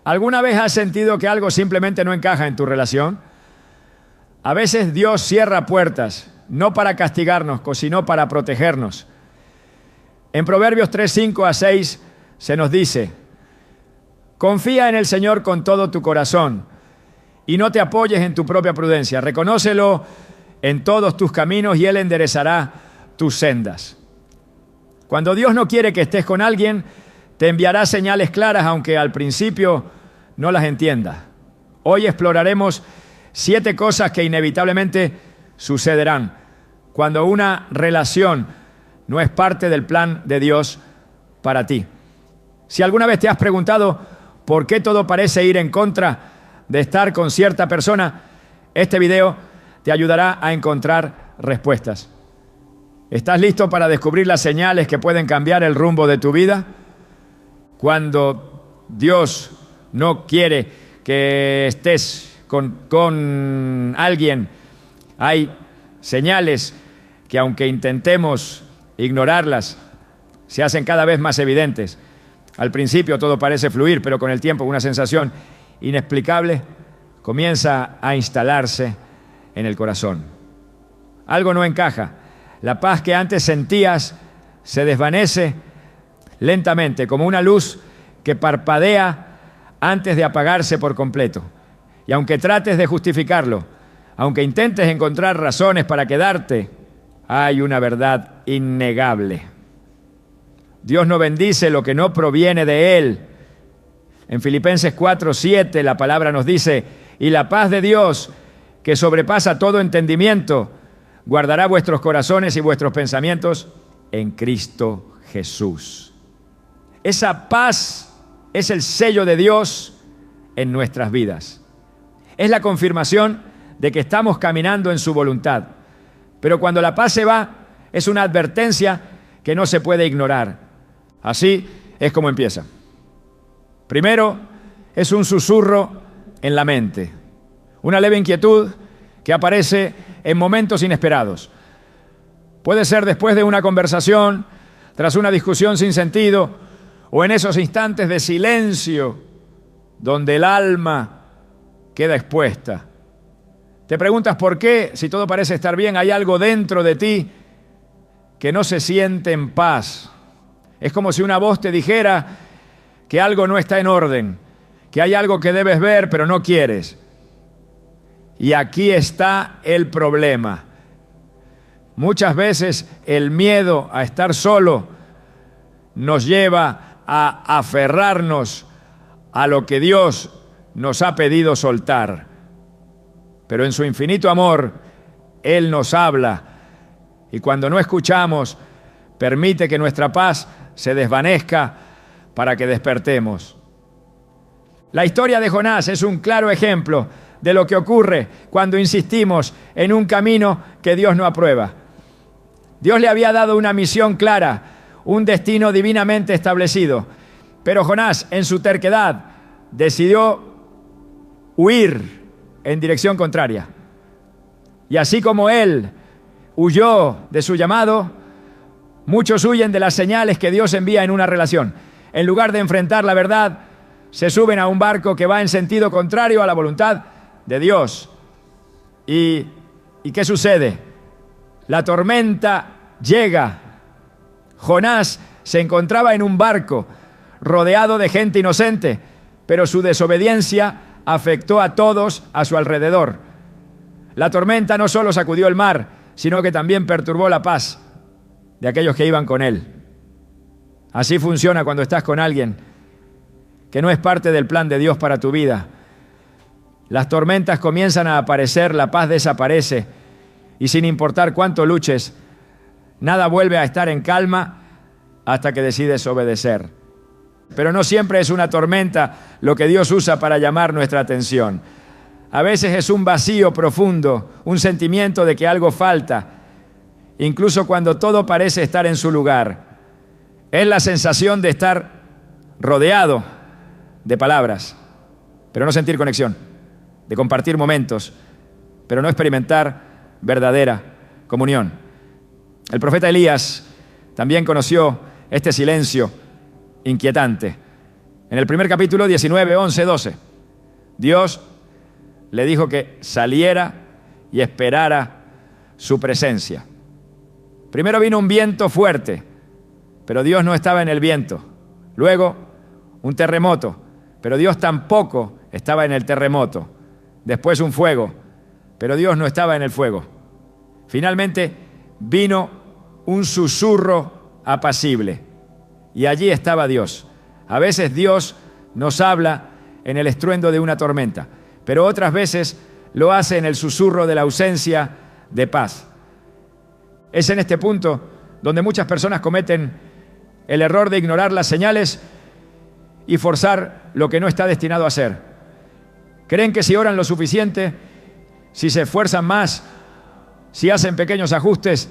¿Alguna vez has sentido que algo simplemente no encaja en tu relación? A veces Dios cierra puertas, no para castigarnos, sino para protegernos. En Proverbios 3, 5 a 6 se nos dice: confía en el Señor con todo tu corazón y no te apoyes en tu propia prudencia. Reconócelo en todos tus caminos y Él enderezará tus sendas. Cuando Dios no quiere que estés con alguien, te enviará señales claras, aunque al principio no las entiendas. Hoy exploraremos 7 cosas que inevitablemente sucederán cuando una relación no es parte del plan de Dios para ti. Si alguna vez te has preguntado por qué todo parece ir en contra de estar con cierta persona, este video te ayudará a encontrar respuestas. ¿Estás listo para descubrir las señales que pueden cambiar el rumbo de tu vida? Cuando Dios no quiere que estés con alguien, hay señales que, aunque intentemos ignorarlas, se hacen cada vez más evidentes. Al principio todo parece fluir, pero con el tiempo una sensación inexplicable comienza a instalarse en el corazón. Algo no encaja. La paz que antes sentías se desvanece lentamente, como una luz que parpadea antes de apagarse por completo. Y aunque trates de justificarlo, aunque intentes encontrar razones para quedarte, hay una verdad innegable. Dios no bendice lo que no proviene de Él. En Filipenses 4:7 la palabra nos dice: y la paz de Dios, que sobrepasa todo entendimiento, guardará vuestros corazones y vuestros pensamientos en Cristo Jesús. Esa paz es el sello de Dios en nuestras vidas. Es la confirmación de que estamos caminando en su voluntad. Pero cuando la paz se va, es una advertencia que no se puede ignorar. Así es como empieza. Primero, es un susurro en la mente, una leve inquietud que aparece en momentos inesperados. Puede ser después de una conversación, tras una discusión sin sentido, o en esos instantes de silencio donde el alma queda expuesta. Te preguntas por qué, si todo parece estar bien, hay algo dentro de ti que no se siente en paz. Es como si una voz te dijera que algo no está en orden, que hay algo que debes ver pero no quieres. Y aquí está el problema. Muchas veces el miedo a estar solo nos lleva a aferrarnos a lo que Dios nos ha pedido soltar. Pero en su infinito amor, Él nos habla, y cuando no escuchamos, permite que nuestra paz se desvanezca para que despertemos. La historia de Jonás es un claro ejemplo de lo que ocurre cuando insistimos en un camino que Dios no aprueba. Dios le había dado una misión clara, un destino divinamente establecido, pero Jonás, en su terquedad, decidió huir en dirección contraria. Y así como él huyó de su llamado, muchos huyen de las señales que Dios envía en una relación. En lugar de enfrentar la verdad, se suben a un barco que va en sentido contrario a la voluntad de Dios. ¿Y qué sucede? La tormenta llega. Jonás se encontraba en un barco rodeado de gente inocente, pero su desobediencia afectó a todos a su alrededor. La tormenta no solo sacudió el mar, sino que también perturbó la paz de aquellos que iban con él. Así funciona cuando estás con alguien que no es parte del plan de Dios para tu vida. Las tormentas comienzan a aparecer, la paz desaparece, y sin importar cuánto luches, nada vuelve a estar en calma hasta que decides obedecer. Pero no siempre es una tormenta lo que Dios usa para llamar nuestra atención. A veces es un vacío profundo, un sentimiento de que algo falta, incluso cuando todo parece estar en su lugar. Es la sensación de estar rodeado de palabras, pero no sentir conexión, de compartir momentos, pero no experimentar verdadera comunión. El profeta Elías también conoció este silencio inquietante. En el primer capítulo 19, 11, 12, Dios le dijo que saliera y esperara su presencia. Primero vino un viento fuerte, pero Dios no estaba en el viento. Luego, un terremoto, pero Dios tampoco estaba en el terremoto. Después un fuego, pero Dios no estaba en el fuego. Finalmente vino un susurro apacible y allí estaba Dios. A veces Dios nos habla en el estruendo de una tormenta, pero otras veces lo hace en el susurro de la ausencia de paz. Es en este punto donde muchas personas cometen el error de ignorar las señales y forzar lo que no está destinado a ser. Creen que si oran lo suficiente, si se esfuerzan más, si hacen pequeños ajustes,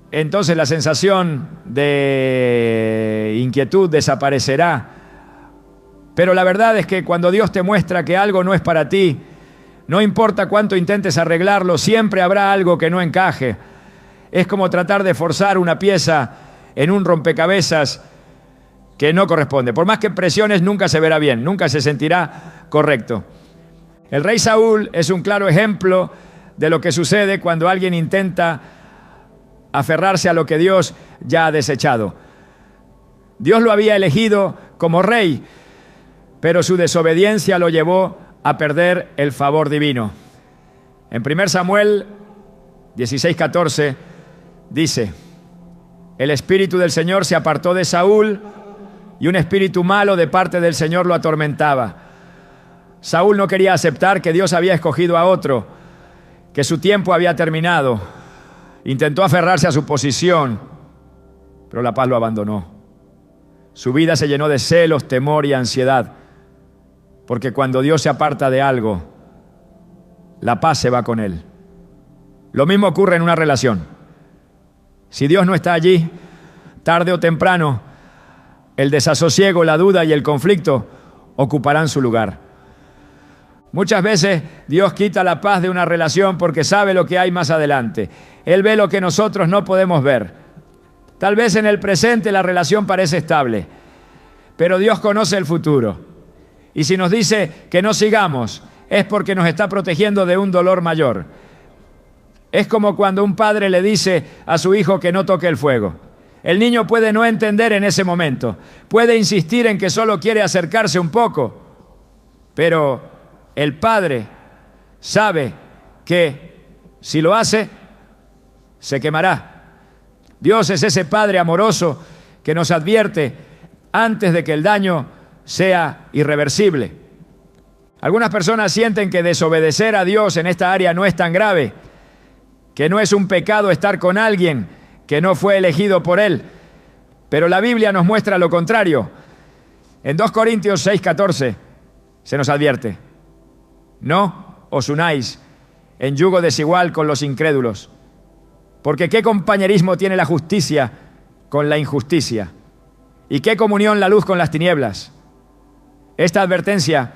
entonces la sensación de inquietud desaparecerá. Pero la verdad es que cuando Dios te muestra que algo no es para ti, no importa cuánto intentes arreglarlo, siempre habrá algo que no encaje. Es como tratar de forzar una pieza en un rompecabezas que no corresponde. Por más que presiones, nunca se verá bien, nunca se sentirá correcto. El rey Saúl es un claro ejemplo de lo que sucede cuando alguien intenta aferrarse a lo que Dios ya ha desechado. Dios lo había elegido como rey, pero su desobediencia lo llevó a perder el favor divino. En 1 Samuel 16:14 dice: el espíritu del Señor se apartó de Saúl y un espíritu malo de parte del Señor lo atormentaba. Saúl no quería aceptar que Dios había escogido a otro, que su tiempo había terminado. Intentó aferrarse a su posición, pero la paz lo abandonó. Su vida se llenó de celos, temor y ansiedad, porque cuando Dios se aparta de algo, la paz se va con él. Lo mismo ocurre en una relación. Si Dios no está allí, tarde o temprano, el desasosiego, la duda y el conflicto ocuparán su lugar. Muchas veces Dios quita la paz de una relación porque sabe lo que hay más adelante. Él ve lo que nosotros no podemos ver. Tal vez en el presente la relación parece estable, pero Dios conoce el futuro. Y si nos dice que no sigamos, es porque nos está protegiendo de un dolor mayor. Es como cuando un padre le dice a su hijo que no toque el fuego. El niño puede no entender en ese momento, puede insistir en que solo quiere acercarse un poco, pero el padre sabe que si lo hace, se quemará. Dios es ese Padre amoroso que nos advierte antes de que el daño sea irreversible. Algunas personas sienten que desobedecer a Dios en esta área no es tan grave, que no es un pecado estar con alguien que no fue elegido por Él. Pero la Biblia nos muestra lo contrario. En 2 Corintios 6:14 se nos advierte: no os unáis en yugo desigual con los incrédulos, porque ¿qué compañerismo tiene la justicia con la injusticia? ¿Y qué comunión la luz con las tinieblas? Esta advertencia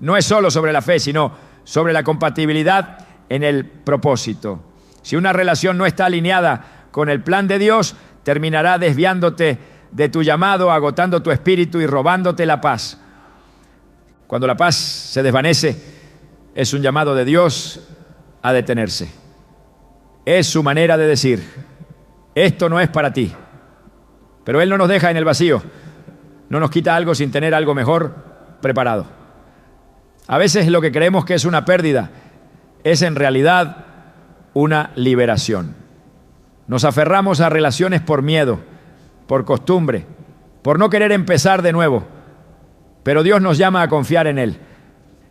no es solo sobre la fe, sino sobre la compatibilidad en el propósito. Si una relación no está alineada con el plan de Dios, terminará desviándote de tu llamado, agotando tu espíritu y robándote la paz. Cuando la paz se desvanece, es un llamado de Dios a detenerse. Es su manera de decir: esto no es para ti. Pero Él no nos deja en el vacío, no nos quita algo sin tener algo mejor preparado. A veces lo que creemos que es una pérdida es en realidad una liberación. Nos aferramos a relaciones por miedo, por costumbre, por no querer empezar de nuevo, pero Dios nos llama a confiar en Él.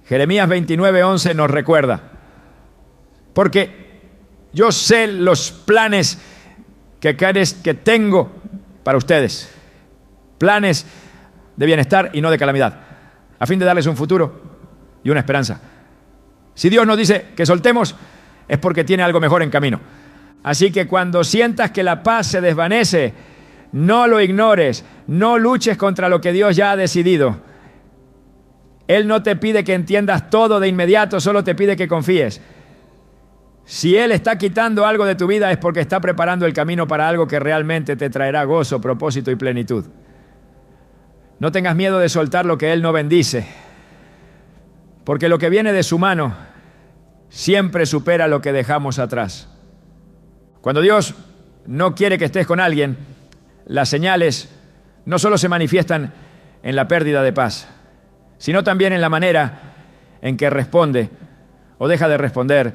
Jeremías 29:11 nos recuerda: porque yo sé los planes que tengo para ustedes, planes de bienestar y no de calamidad, a fin de darles un futuro y una esperanza. Si Dios nos dice que soltemos, es porque tiene algo mejor en camino. Así que cuando sientas que la paz se desvanece, no lo ignores, no luches contra lo que Dios ya ha decidido. Él no te pide que entiendas todo de inmediato, solo te pide que confíes. Si Él está quitando algo de tu vida, es porque está preparando el camino para algo que realmente te traerá gozo, propósito y plenitud. No tengas miedo de soltar lo que Él no bendice, porque lo que viene de su mano siempre supera lo que dejamos atrás. Cuando Dios no quiere que estés con alguien, las señales no solo se manifiestan en la pérdida de paz, sino también en la manera en que responde o deja de responder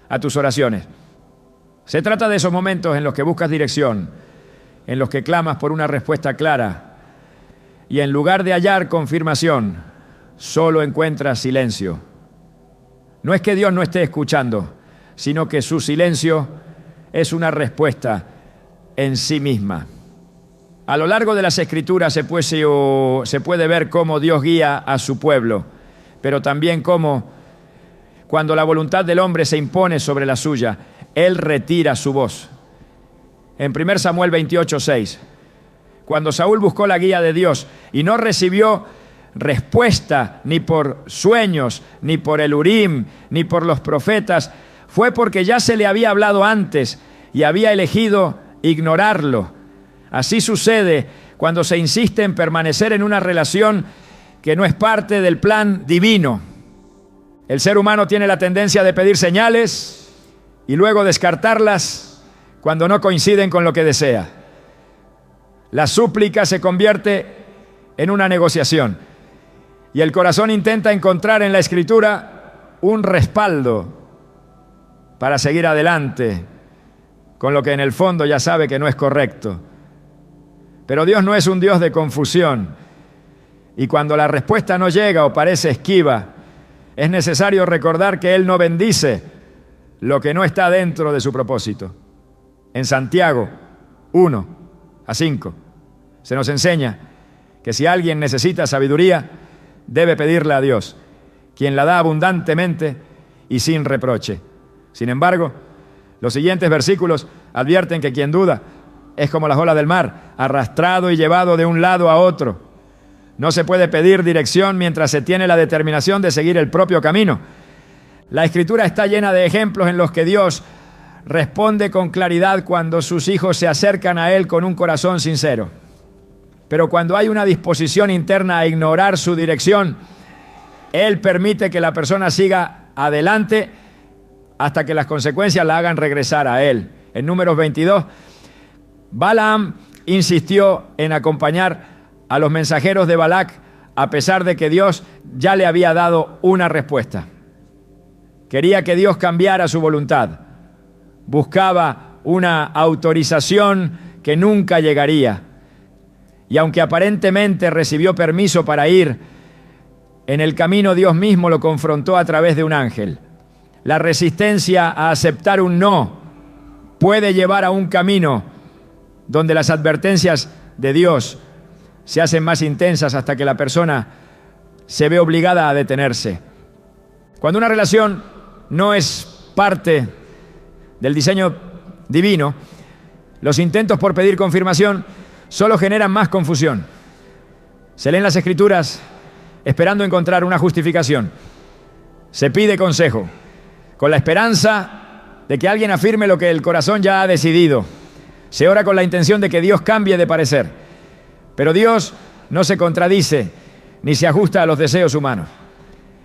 a tus oraciones. Se trata de esos momentos en los que buscas dirección, en los que clamas por una respuesta clara y en lugar de hallar confirmación, solo encuentras silencio. No es que Dios no esté escuchando, sino que su silencio es una respuesta en sí misma. A lo largo de las Escrituras se puede ver cómo Dios guía a su pueblo, pero también cómo, cuando la voluntad del hombre se impone sobre la suya, Él retira su voz. En 1 Samuel 28:6, cuando Saúl buscó la guía de Dios y no recibió respuesta ni por sueños, ni por el Urim, ni por los profetas, fue porque ya se le había hablado antes y había elegido ignorarlo. Así sucede cuando se insiste en permanecer en una relación que no es parte del plan divino. El ser humano tiene la tendencia de pedir señales y luego descartarlas cuando no coinciden con lo que desea. La súplica se convierte en una negociación y el corazón intenta encontrar en la Escritura un respaldo para seguir adelante con lo que en el fondo ya sabe que no es correcto. Pero Dios no es un Dios de confusión, y cuando la respuesta no llega o parece esquiva, es necesario recordar que Él no bendice lo que no está dentro de su propósito. En Santiago 1:5 se nos enseña que si alguien necesita sabiduría, debe pedirla a Dios, quien la da abundantemente y sin reproche. Sin embargo, los siguientes versículos advierten que quien duda es como las olas del mar, arrastrado y llevado de un lado a otro. No se puede pedir dirección mientras se tiene la determinación de seguir el propio camino. La Escritura está llena de ejemplos en los que Dios responde con claridad cuando sus hijos se acercan a Él con un corazón sincero. Pero cuando hay una disposición interna a ignorar su dirección, Él permite que la persona siga adelante hasta que las consecuencias la hagan regresar a Él. En Números 22, Balaam insistió en acompañar a los mensajeros de Balac a pesar de que Dios ya le había dado una respuesta. Quería que Dios cambiara su voluntad. Buscaba una autorización que nunca llegaría. Y aunque aparentemente recibió permiso para ir, en el camino Dios mismo lo confrontó a través de un ángel. La resistencia a aceptar un no puede llevar a un camino donde las advertencias de Dios se hacen más intensas hasta que la persona se ve obligada a detenerse. Cuando una relación no es parte del diseño divino, los intentos por pedir confirmación solo generan más confusión. Se leen las Escrituras esperando encontrar una justificación. Se pide consejo con la esperanza de que alguien afirme lo que el corazón ya ha decidido. Se ora con la intención de que Dios cambie de parecer. Pero Dios no se contradice ni se ajusta a los deseos humanos.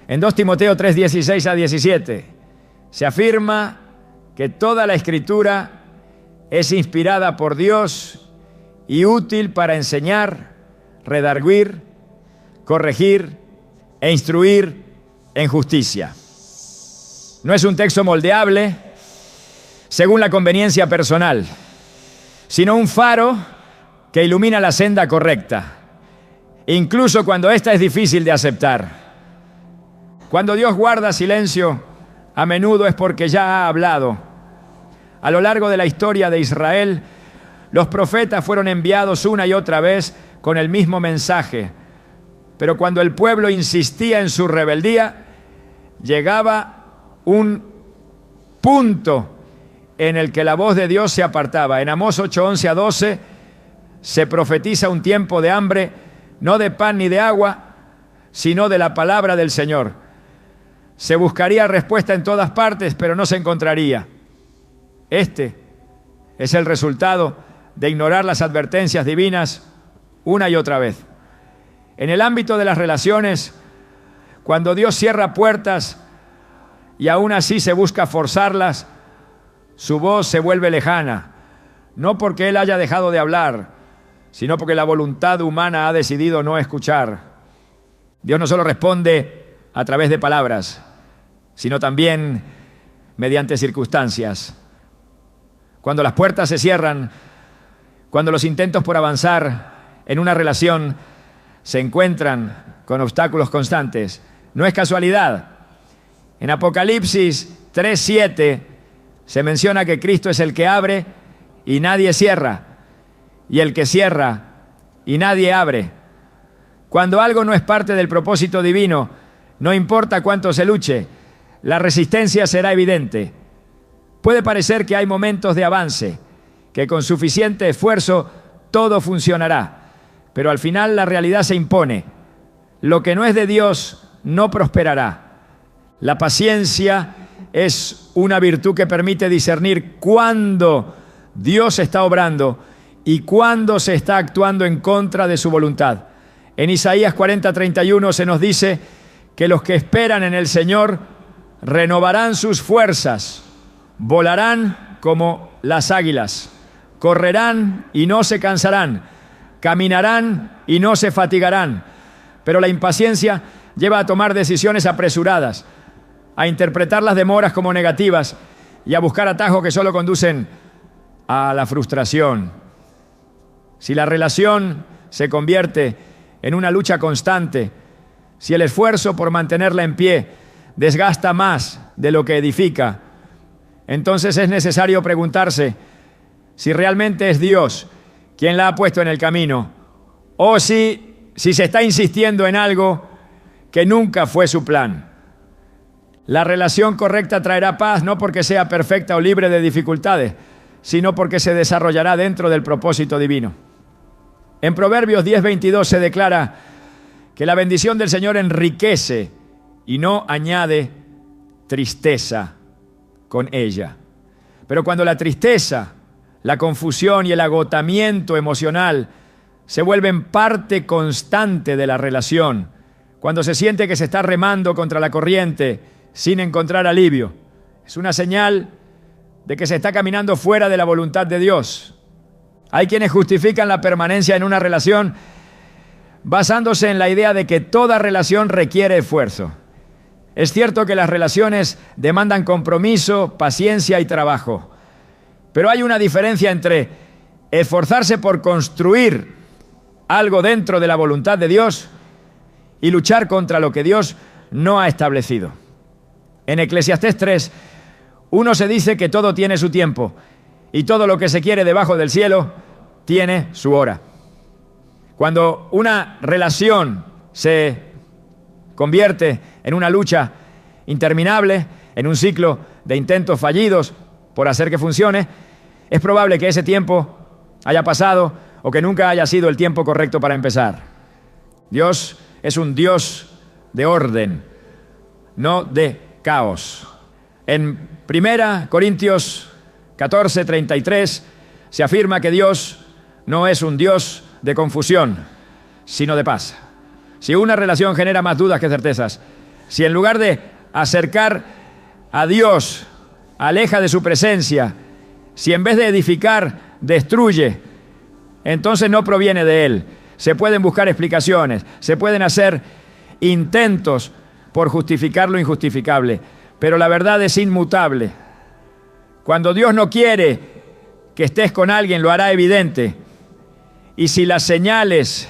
En 2 Timoteo 3:16-17 se afirma que toda la Escritura es inspirada por Dios y útil para enseñar, redarguir, corregir e instruir en justicia. No es un texto moldeable según la conveniencia personal, sino un faro que ilumina la senda correcta, incluso cuando ésta es difícil de aceptar. Cuando Dios guarda silencio, a menudo es porque ya ha hablado. A lo largo de la historia de Israel, los profetas fueron enviados una y otra vez con el mismo mensaje, pero cuando el pueblo insistía en su rebeldía, llegaba un punto en el que la voz de Dios se apartaba. En Amós 8:11-12 se profetiza un tiempo de hambre, no de pan ni de agua, sino de la palabra del Señor. Se buscaría respuesta en todas partes, pero no se encontraría. Este es el resultado de ignorar las advertencias divinas una y otra vez. En el ámbito de las relaciones, cuando Dios cierra puertas y aún así se busca forzarlas, su voz se vuelve lejana, no porque Él haya dejado de hablar, sino porque la voluntad humana ha decidido no escuchar. Dios no solo responde a través de palabras, sino también mediante circunstancias. Cuando las puertas se cierran, cuando los intentos por avanzar en una relación se encuentran con obstáculos constantes, no es casualidad. En Apocalipsis 3:7 se menciona que Cristo es el que abre y nadie cierra, y el que cierra y nadie abre. Cuando algo no es parte del propósito divino, no importa cuánto se luche, la resistencia será evidente. Puede parecer que hay momentos de avance, que con suficiente esfuerzo todo funcionará, pero al final la realidad se impone. Lo que no es de Dios no prosperará. La paciencia es una virtud que permite discernir cuándo Dios está obrando y cuándo se está actuando en contra de su voluntad. En Isaías 40:31 se nos dice que los que esperan en el Señor renovarán sus fuerzas, volarán como las águilas, correrán y no se cansarán, caminarán y no se fatigarán. Pero la impaciencia lleva a tomar decisiones apresuradas, a interpretar las demoras como negativas y a buscar atajos que solo conducen a la frustración. Si la relación se convierte en una lucha constante, si el esfuerzo por mantenerla en pie desgasta más de lo que edifica, entonces es necesario preguntarse si realmente es Dios quien la ha puesto en el camino o si se está insistiendo en algo que nunca fue su plan. La relación correcta traerá paz no porque sea perfecta o libre de dificultades, sino porque se desarrollará dentro del propósito divino. En Proverbios 10:22 se declara que la bendición del Señor enriquece y no añade tristeza con ella. Pero cuando la tristeza, la confusión y el agotamiento emocional se vuelven parte constante de la relación, cuando se siente que se está remando contra la corriente sin encontrar alivio, es una señal de que se está caminando fuera de la voluntad de Dios. Hay quienes justifican la permanencia en una relación basándose en la idea de que toda relación requiere esfuerzo. Es cierto que las relaciones demandan compromiso, paciencia y trabajo, pero hay una diferencia entre esforzarse por construir algo dentro de la voluntad de Dios y luchar contra lo que Dios no ha establecido. En Eclesiastés 3, uno se dice que todo tiene su tiempo y todo lo que se quiere debajo del cielo tiene su hora. Cuando una relación se convierte en una lucha interminable, en un ciclo de intentos fallidos por hacer que funcione, es probable que ese tiempo haya pasado o que nunca haya sido el tiempo correcto para empezar. Dios es un Dios de orden, no de caos. En 1 Corintios 14:33 se afirma que Dios no es un Dios de confusión, sino de paz. Si una relación genera más dudas que certezas, si en lugar de acercar a Dios, aleja de su presencia, si en vez de edificar, destruye, entonces no proviene de Él. Se pueden buscar explicaciones, se pueden hacer intentos por justificar lo injustificable, pero la verdad es inmutable. Cuando Dios no quiere que estés con alguien, lo hará evidente. Y si las señales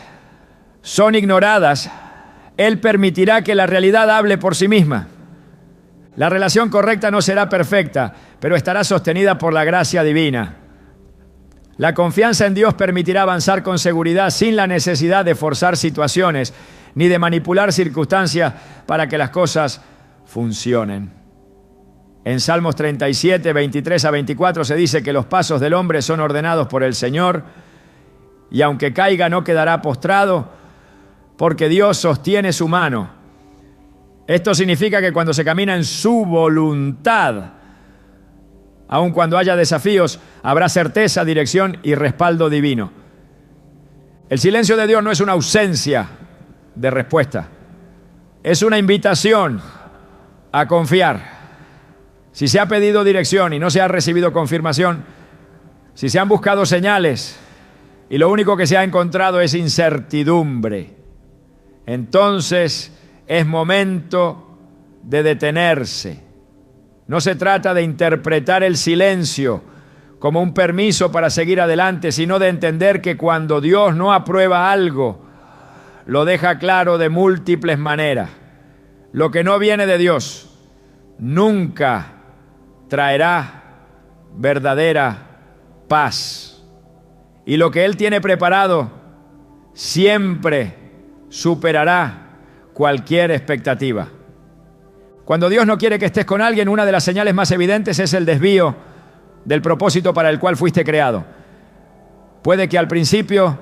son ignoradas, Él permitirá que la realidad hable por sí misma. La relación correcta no será perfecta, pero estará sostenida por la gracia divina. La confianza en Dios permitirá avanzar con seguridad sin la necesidad de forzar situaciones ni de manipular circunstancias para que las cosas funcionen. En Salmos 37, 23 a 24 se dice que los pasos del hombre son ordenados por el Señor y aunque caiga no quedará postrado porque Dios sostiene su mano. Esto significa que cuando se camina en su voluntad, aun cuando haya desafíos, habrá certeza, dirección y respaldo divino. El silencio de Dios no es una ausencia, de respuesta. Es una invitación a confiar. Si se ha pedido dirección y no se ha recibido confirmación, si se han buscado señales y lo único que se ha encontrado es incertidumbre, entonces es momento de detenerse. No se trata de interpretar el silencio como un permiso para seguir adelante, sino de entender que cuando Dios no aprueba algo, lo deja claro de múltiples maneras. Lo que no viene de Dios nunca traerá verdadera paz. Y lo que Él tiene preparado siempre superará cualquier expectativa. Cuando Dios no quiere que estés con alguien, una de las señales más evidentes es el desvío del propósito para el cual fuiste creado. Puede que al principio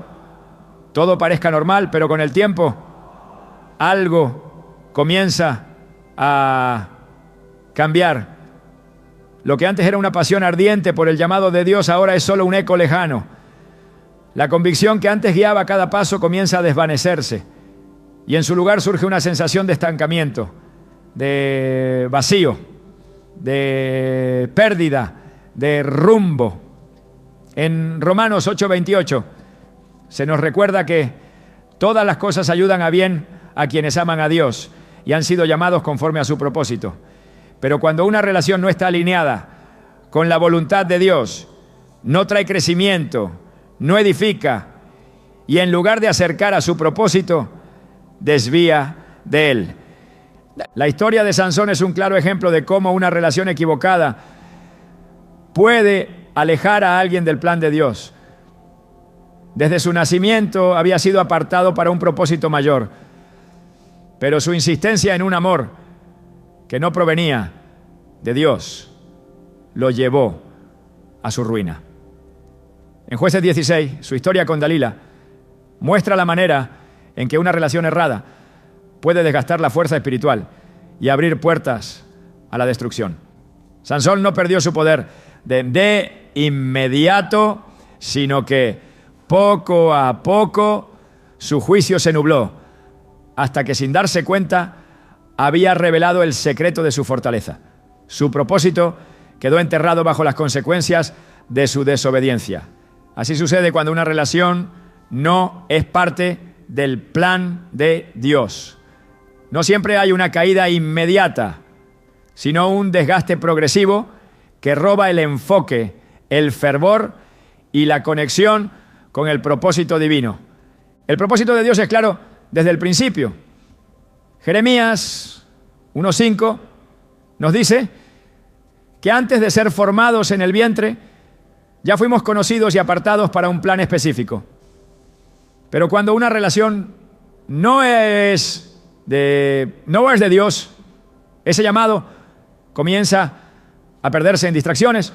todo parezca normal, pero con el tiempo algo comienza a cambiar. Lo que antes era una pasión ardiente por el llamado de Dios ahora es solo un eco lejano. La convicción que antes guiaba cada paso comienza a desvanecerse y en su lugar surge una sensación de estancamiento, de vacío, de pérdida, de rumbo. En Romanos 8:28 se nos recuerda que todas las cosas ayudan a bien a quienes aman a Dios y han sido llamados conforme a su propósito. Pero cuando una relación no está alineada con la voluntad de Dios, no trae crecimiento, no edifica y en lugar de acercar a su propósito, desvía de él. La historia de Sansón es un claro ejemplo de cómo una relación equivocada puede alejar a alguien del plan de Dios. Desde su nacimiento había sido apartado para un propósito mayor, pero su insistencia en un amor que no provenía de Dios lo llevó a su ruina. En Jueces 16, su historia con Dalila muestra la manera en que una relación errada puede desgastar la fuerza espiritual y abrir puertas a la destrucción. Sansón no perdió su poder de inmediato, sino que poco a poco su juicio se nubló, hasta que sin darse cuenta había revelado el secreto de su fortaleza. Su propósito quedó enterrado bajo las consecuencias de su desobediencia. Así sucede cuando una relación no es parte del plan de Dios. No siempre hay una caída inmediata, sino un desgaste progresivo que roba el enfoque, el fervor y la conexión con el propósito divino. El propósito de Dios es claro desde el principio. Jeremías 1:5 nos dice que antes de ser formados en el vientre, ya fuimos conocidos y apartados para un plan específico. Pero cuando una relación no es de Dios, ese llamado comienza a perderse en distracciones,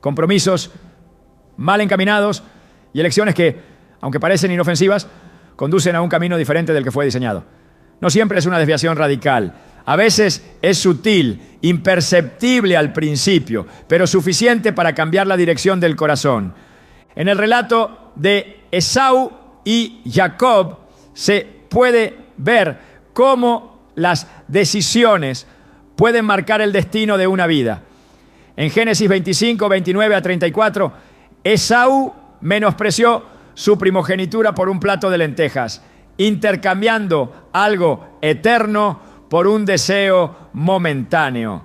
compromisos mal encaminados y elecciones que, aunque parecen inofensivas, conducen a un camino diferente del que fue diseñado. No siempre es una desviación radical. A veces es sutil, imperceptible al principio, pero suficiente para cambiar la dirección del corazón. En el relato de Esaú y Jacob se puede ver cómo las decisiones pueden marcar el destino de una vida. En Génesis 25, 29 a 34, Esaú menospreció su primogenitura por un plato de lentejas, intercambiando algo eterno por un deseo momentáneo.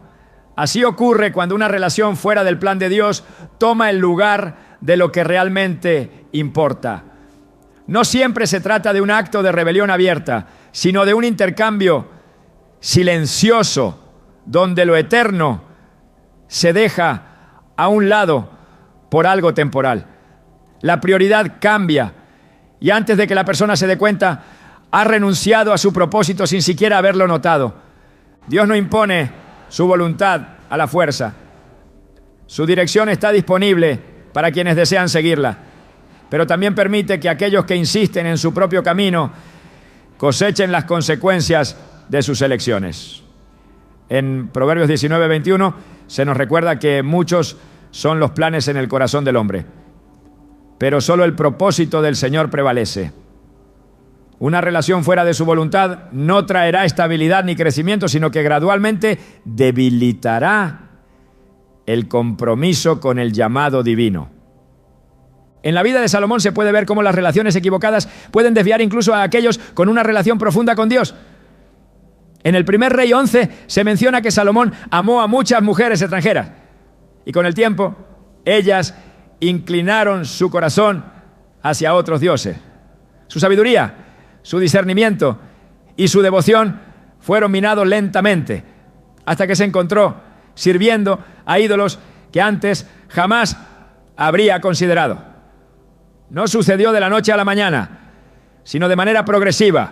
Así ocurre cuando una relación fuera del plan de Dios toma el lugar de lo que realmente importa. No siempre se trata de un acto de rebelión abierta, sino de un intercambio silencioso, donde lo eterno se deja a un lado por algo temporal. La prioridad cambia y antes de que la persona se dé cuenta, ha renunciado a su propósito sin siquiera haberlo notado. Dios no impone su voluntad a la fuerza. Su dirección está disponible para quienes desean seguirla, pero también permite que aquellos que insisten en su propio camino cosechen las consecuencias de sus elecciones. En Proverbios 19, 21 se nos recuerda que muchos son los planes en el corazón del hombre, pero solo el propósito del Señor prevalece. Una relación fuera de su voluntad no traerá estabilidad ni crecimiento, sino que gradualmente debilitará el compromiso con el llamado divino. En la vida de Salomón se puede ver cómo las relaciones equivocadas pueden desviar incluso a aquellos con una relación profunda con Dios. En el primer Rey 11 se menciona que Salomón amó a muchas mujeres extranjeras y con el tiempo ellas inclinaron su corazón hacia otros dioses. Su sabiduría, su discernimiento y su devoción fueron minados lentamente hasta que se encontró sirviendo a ídolos que antes jamás habría considerado. No sucedió de la noche a la mañana, sino de manera progresiva,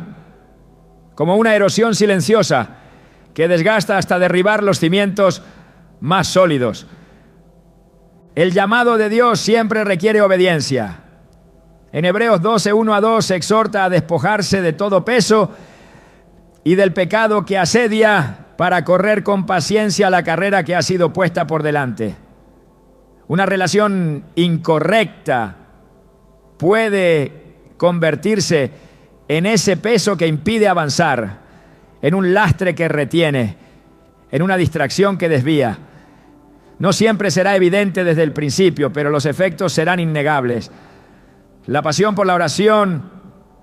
como una erosión silenciosa que desgasta hasta derribar los cimientos más sólidos. El llamado de Dios siempre requiere obediencia. En Hebreos 12, 1-2 se exhorta a despojarse de todo peso y del pecado que asedia para correr con paciencia la carrera que ha sido puesta por delante. Una relación incorrecta puede convertirse en ese peso que impide avanzar, en un lastre que retiene, en una distracción que desvía. No siempre será evidente desde el principio, pero los efectos serán innegables. La pasión por la oración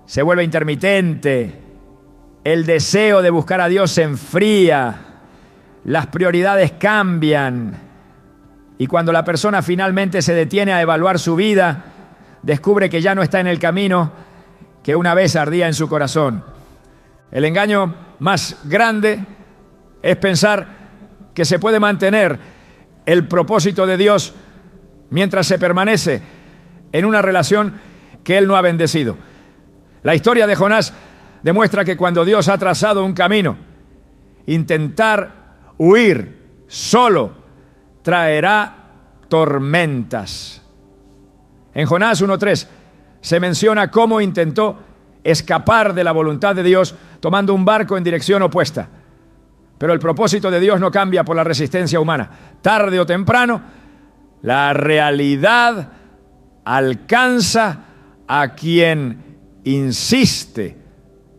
se vuelve intermitente, el deseo de buscar a Dios se enfría, las prioridades cambian y cuando la persona finalmente se detiene a evaluar su vida, descubre que ya no está en el camino que una vez ardía en su corazón. El engaño más grande es pensar que se puede mantener el propósito de Dios mientras se permanece en una relación que Él no ha bendecido. La historia de Jonás demuestra que cuando Dios ha trazado un camino, intentar huir solo traerá tormentas. En Jonás 1:3 se menciona cómo intentó escapar de la voluntad de Dios tomando un barco en dirección opuesta. Pero el propósito de Dios no cambia por la resistencia humana. Tarde o temprano, la realidad alcanza a quien insiste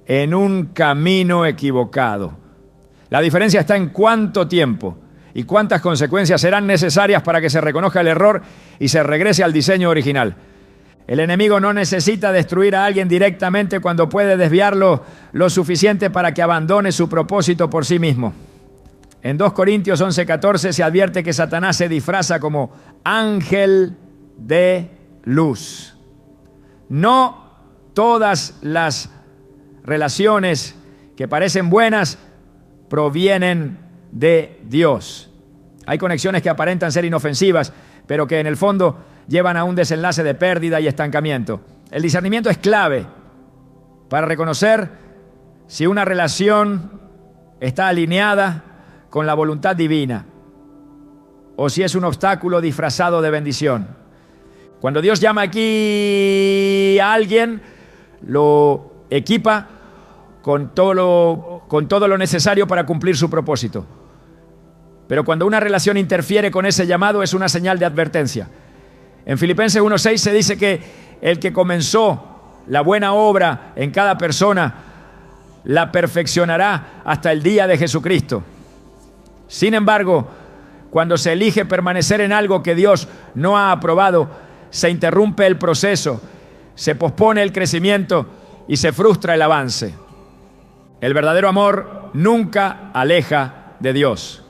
en un camino equivocado. La diferencia está en cuánto tiempo y cuántas consecuencias serán necesarias para que se reconozca el error y se regrese al diseño original. El enemigo no necesita destruir a alguien directamente cuando puede desviarlo lo suficiente para que abandone su propósito por sí mismo. En 2 Corintios 11:14 se advierte que Satanás se disfraza como ángel de luz. No todas las relaciones que parecen buenas provienen de Dios. Hay conexiones que aparentan ser inofensivas, pero que en el fondo llevan a un desenlace de pérdida y estancamiento. El discernimiento es clave para reconocer si una relación está alineada con la voluntad divina o si es un obstáculo disfrazado de bendición. Cuando Dios llama aquí a alguien, lo equipa con todo lo necesario para cumplir su propósito. Pero cuando una relación interfiere con ese llamado, es una señal de advertencia. En Filipenses 1:6 se dice que el que comenzó la buena obra en cada persona la perfeccionará hasta el día de Jesucristo. Sin embargo, cuando se elige permanecer en algo que Dios no ha aprobado, se interrumpe el proceso, se pospone el crecimiento y se frustra el avance. El verdadero amor nunca aleja de Dios.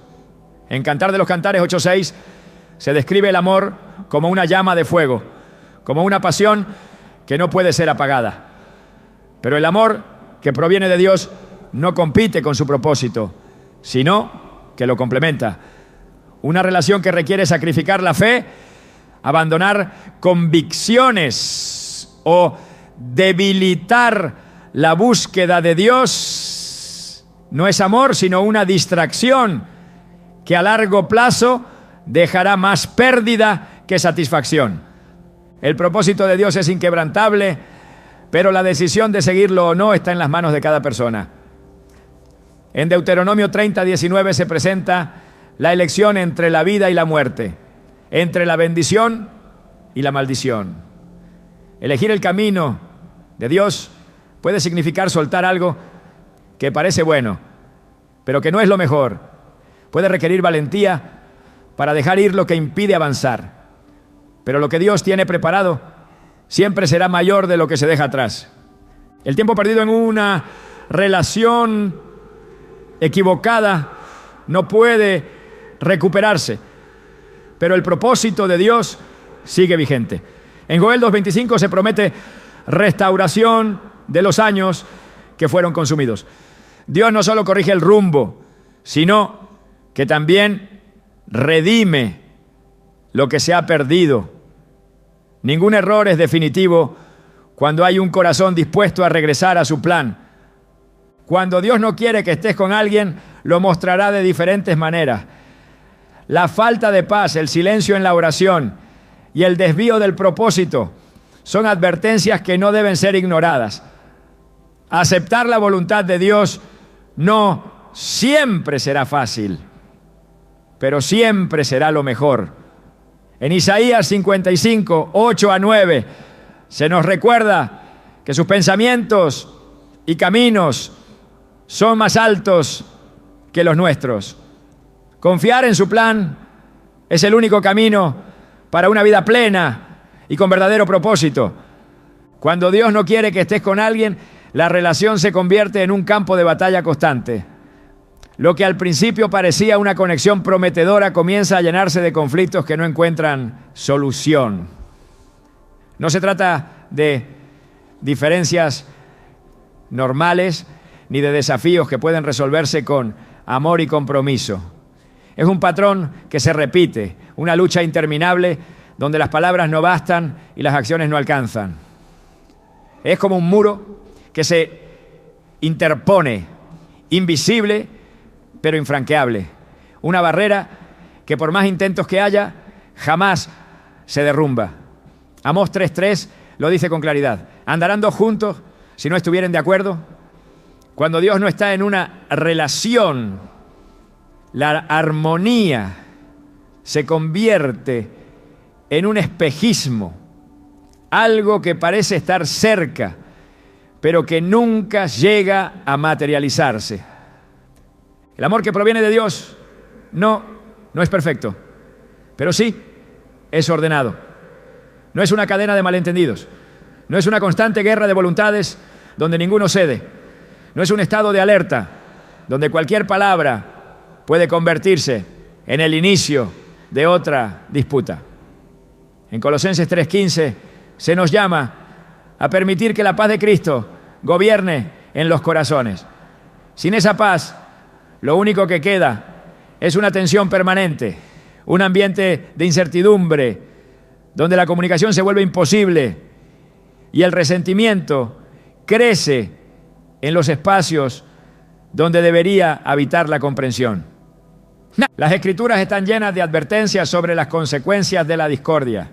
En Cantar de los Cantares 8:6 se describe el amor como una llama de fuego, como una pasión que no puede ser apagada. Pero el amor que proviene de Dios no compite con su propósito, sino que lo complementa. Una relación que requiere sacrificar la fe, abandonar convicciones o debilitar la búsqueda de Dios no es amor, sino una distracción que a largo plazo dejará más pérdida que satisfacción. El propósito de Dios es inquebrantable, pero la decisión de seguirlo o no está en las manos de cada persona. En Deuteronomio 30:19 se presenta la elección entre la vida y la muerte, entre la bendición y la maldición. Elegir el camino de Dios puede significar soltar algo que parece bueno, pero que no es lo mejor. Puede requerir valentía para dejar ir lo que impide avanzar. Pero lo que Dios tiene preparado siempre será mayor de lo que se deja atrás. El tiempo perdido en una relación equivocada no puede recuperarse, pero el propósito de Dios sigue vigente. En Joel 2:25 se promete restauración de los años que fueron consumidos. Dios no solo corrige el rumbo, sino que también redime lo que se ha perdido. Ningún error es definitivo cuando hay un corazón dispuesto a regresar a su plan. Cuando Dios no quiere que estés con alguien, lo mostrará de diferentes maneras. La falta de paz, el silencio en la oración y el desvío del propósito son advertencias que no deben ser ignoradas. Aceptar la voluntad de Dios no siempre será fácil, pero siempre será lo mejor. En Isaías 55, 8-9, se nos recuerda que sus pensamientos y caminos son más altos que los nuestros. Confiar en su plan es el único camino para una vida plena y con verdadero propósito. Cuando Dios no quiere que estés con alguien, la relación se convierte en un campo de batalla constante. Lo que al principio parecía una conexión prometedora comienza a llenarse de conflictos que no encuentran solución. No se trata de diferencias normales ni de desafíos que pueden resolverse con amor y compromiso. Es un patrón que se repite, una lucha interminable donde las palabras no bastan y las acciones no alcanzan. Es como un muro que se interpone, invisible pero infranqueable. Una barrera que por más intentos que haya, jamás se derrumba. Amós 3:3 lo dice con claridad. ¿Andarán dos juntos si no estuvieren de acuerdo? Cuando Dios no está en una relación, la armonía se convierte en un espejismo, algo que parece estar cerca, pero que nunca llega a materializarse. El amor que proviene de Dios no es perfecto, pero sí es ordenado. No es una cadena de malentendidos, no es una constante guerra de voluntades donde ninguno cede, no es un estado de alerta donde cualquier palabra puede convertirse en el inicio de otra disputa. En Colosenses 3:15 se nos llama a permitir que la paz de Cristo gobierne en los corazones. Sin esa paz, lo único que queda es una tensión permanente, un ambiente de incertidumbre, donde la comunicación se vuelve imposible y el resentimiento crece en los espacios donde debería habitar la comprensión. Las Escrituras están llenas de advertencias sobre las consecuencias de la discordia.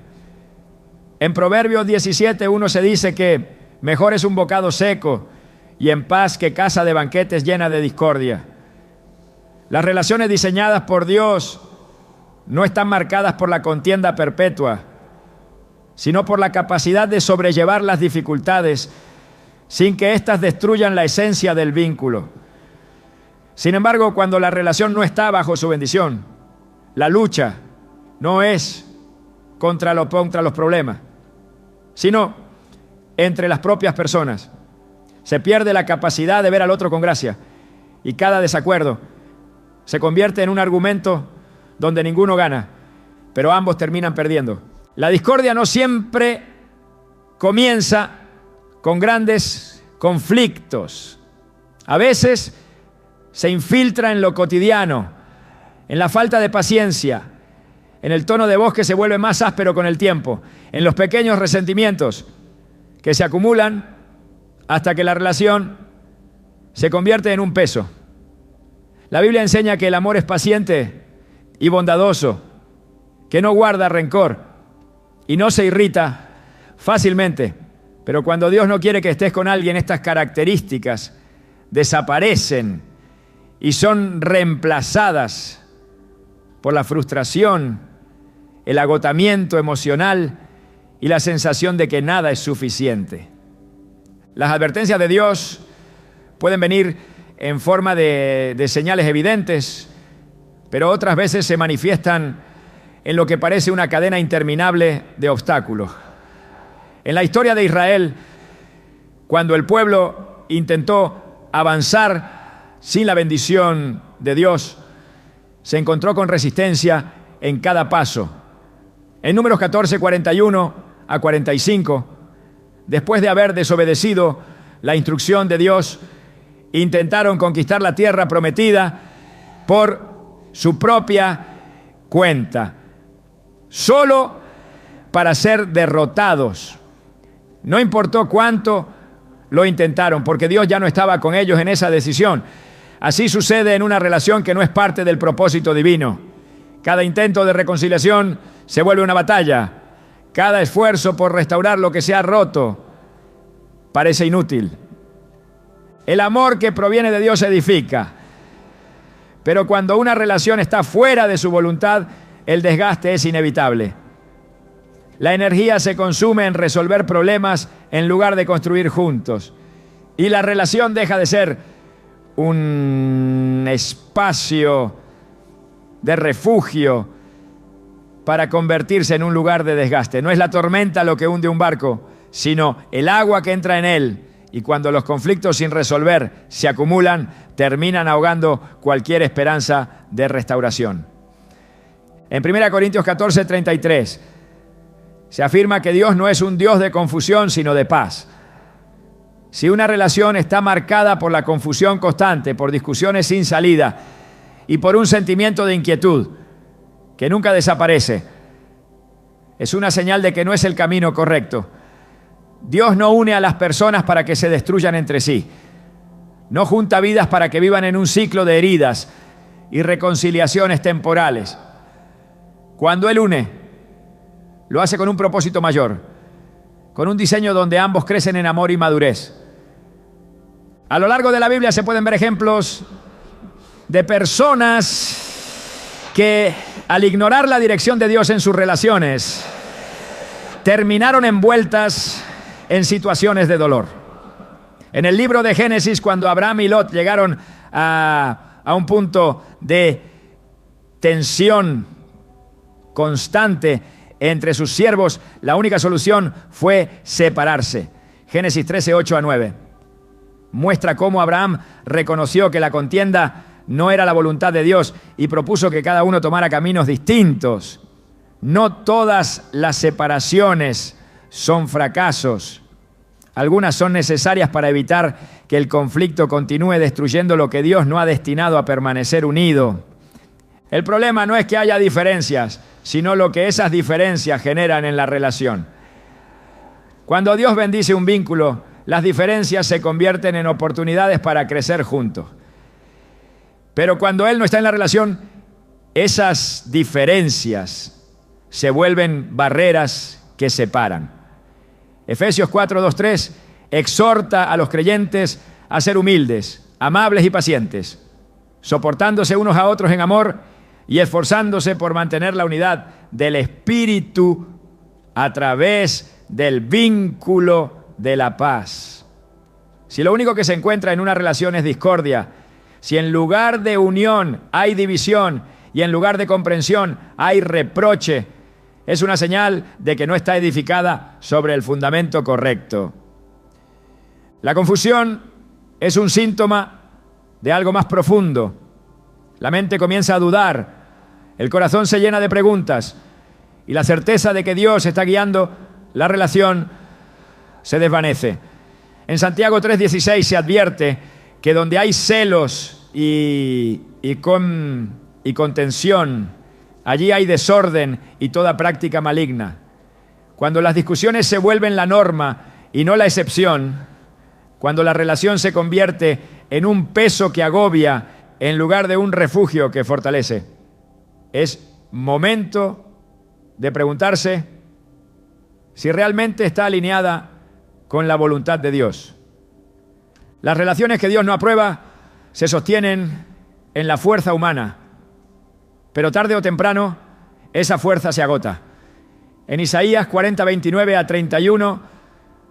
En Proverbios 17:1 se dice que mejor es un bocado seco y en paz que casa de banquetes llena de discordia. Las relaciones diseñadas por Dios no están marcadas por la contienda perpetua, sino por la capacidad de sobrellevar las dificultades sin que éstas destruyan la esencia del vínculo. Sin embargo, cuando la relación no está bajo su bendición, la lucha no es contra los problemas, sino entre las propias personas. Se pierde la capacidad de ver al otro con gracia y cada desacuerdo se convierte en un argumento donde ninguno gana, pero ambos terminan perdiendo. La discordia no siempre comienza con grandes conflictos. A veces se infiltra en lo cotidiano, en la falta de paciencia, en el tono de voz que se vuelve más áspero con el tiempo, en los pequeños resentimientos que se acumulan hasta que la relación se convierte en un peso. La Biblia enseña que el amor es paciente y bondadoso, que no guarda rencor y no se irrita fácilmente. Pero cuando Dios no quiere que estés con alguien, estas características desaparecen y son reemplazadas por la frustración, el agotamiento emocional y la sensación de que nada es suficiente. Las advertencias de Dios pueden venir en forma de señales evidentes, pero otras veces se manifiestan en lo que parece una cadena interminable de obstáculos. En la historia de Israel, cuando el pueblo intentó avanzar sin la bendición de Dios, se encontró con resistencia en cada paso. En Números 14, 41 a 45, después de haber desobedecido la instrucción de Dios, intentaron conquistar la tierra prometida por su propia cuenta, solo para ser derrotados. No importó cuánto lo intentaron, porque Dios ya no estaba con ellos en esa decisión. Así sucede en una relación que no es parte del propósito divino. Cada intento de reconciliación se vuelve una batalla. Cada esfuerzo por restaurar lo que se ha roto parece inútil. El amor que proviene de Dios edifica, pero cuando una relación está fuera de su voluntad, el desgaste es inevitable. La energía se consume en resolver problemas en lugar de construir juntos. Y la relación deja de ser un espacio de refugio para convertirse en un lugar de desgaste. No es la tormenta lo que hunde un barco, sino el agua que entra en él. Y cuando los conflictos sin resolver se acumulan, terminan ahogando cualquier esperanza de restauración. En 1 Corintios 14, 33, se afirma que Dios no es un Dios de confusión, sino de paz. Si una relación está marcada por la confusión constante, por discusiones sin salida y por un sentimiento de inquietud que nunca desaparece, es una señal de que no es el camino correcto. Dios no une a las personas para que se destruyan entre sí. No junta vidas para que vivan en un ciclo de heridas y reconciliaciones temporales. Cuando Él une, lo hace con un propósito mayor, con un diseño donde ambos crecen en amor y madurez. A lo largo de la Biblia se pueden ver ejemplos de personas que, al ignorar la dirección de Dios en sus relaciones, terminaron envueltas en situaciones de dolor. En el libro de Génesis, cuando Abraham y Lot llegaron a un punto de tensión constante entre sus siervos, la única solución fue separarse. Génesis 13, 8 a 9. Muestra cómo Abraham reconoció que la contienda no era la voluntad de Dios y propuso que cada uno tomara caminos distintos. No todas las separaciones son fracasos. Algunas son necesarias para evitar que el conflicto continúe destruyendo lo que Dios no ha destinado a permanecer unido. El problema no es que haya diferencias, sino lo que esas diferencias generan en la relación. Cuando Dios bendice un vínculo, las diferencias se convierten en oportunidades para crecer juntos. Pero cuando Él no está en la relación, esas diferencias se vuelven barreras que separan. Efesios 4, 2, 3 exhorta a los creyentes a ser humildes, amables y pacientes, soportándose unos a otros en amor y esforzándose por mantener la unidad del Espíritu a través del vínculo de la paz. Si lo único que se encuentra en una relación es discordia, si en lugar de unión hay división y en lugar de comprensión hay reproche, es una señal de que no está edificada sobre el fundamento correcto. La confusión es un síntoma de algo más profundo. La mente comienza a dudar, el corazón se llena de preguntas y la certeza de que Dios está guiando la relación se desvanece. En Santiago 3:16 se advierte que donde hay celos y contención, allí hay desorden y toda práctica maligna. Cuando las discusiones se vuelven la norma y no la excepción, cuando la relación se convierte en un peso que agobia en lugar de un refugio que fortalece, es momento de preguntarse si realmente está alineada con la voluntad de Dios. Las relaciones que Dios no aprueba se sostienen en la fuerza humana, pero tarde o temprano esa fuerza se agota. En Isaías 40, 29 a 31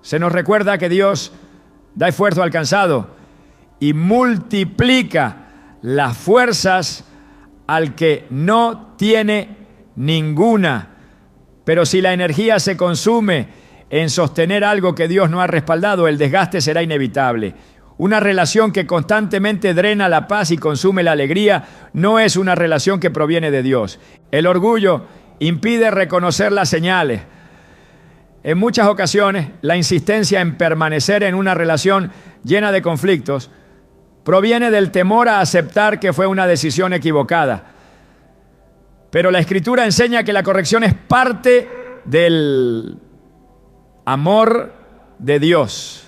se nos recuerda que Dios da esfuerzo al cansado y multiplica las fuerzas al que no tiene ninguna. Pero si la energía se consume en sostener algo que Dios no ha respaldado, el desgaste será inevitable. Una relación que constantemente drena la paz y consume la alegría no es una relación que proviene de Dios. El orgullo impide reconocer las señales. En muchas ocasiones, la insistencia en permanecer en una relación llena de conflictos proviene del temor a aceptar que fue una decisión equivocada. Pero la Escritura enseña que la corrección es parte del amor de Dios.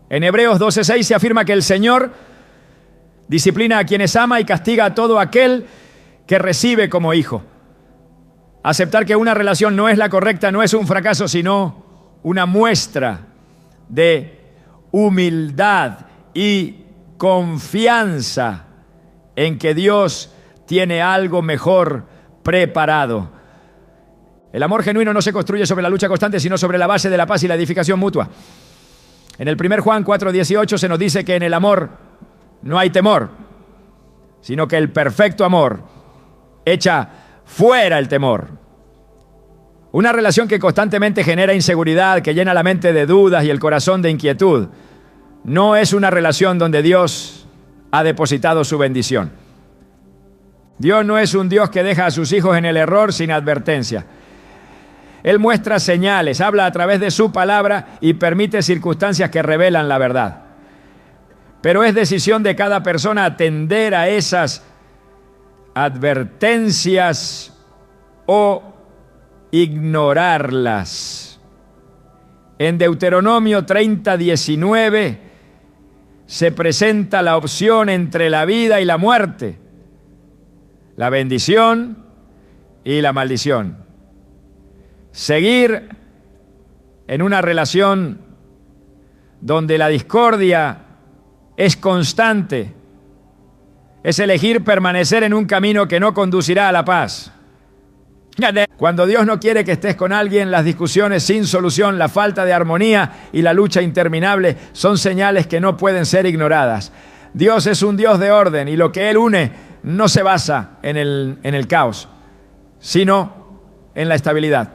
En Hebreos 12:6 se afirma que el Señor disciplina a quienes ama y castiga a todo aquel que recibe como hijo. Aceptar que una relación no es la correcta no es un fracaso, sino una muestra de humildad y confianza en que Dios tiene algo mejor preparado. El amor genuino no se construye sobre la lucha constante, sino sobre la base de la paz y la edificación mutua. En el 1 Juan 4:18 se nos dice que en el amor no hay temor, sino que el perfecto amor echa fuera el temor. Una relación que constantemente genera inseguridad, que llena la mente de dudas y el corazón de inquietud, no es una relación donde Dios ha depositado su bendición. Dios no es un Dios que deja a sus hijos en el error sin advertencia. Él muestra señales, habla a través de su palabra y permite circunstancias que revelan la verdad. Pero es decisión de cada persona atender a esas advertencias o ignorarlas. En Deuteronomio 30:19 se presenta la opción entre la vida y la muerte, la bendición y la maldición. Seguir en una relación donde la discordia es constante es elegir permanecer en un camino que no conducirá a la paz. Cuando Dios no quiere que estés con alguien, las discusiones sin solución, la falta de armonía y la lucha interminable son señales que no pueden ser ignoradas. Dios es un Dios de orden y lo que Él une no se basa en el caos, sino en la estabilidad.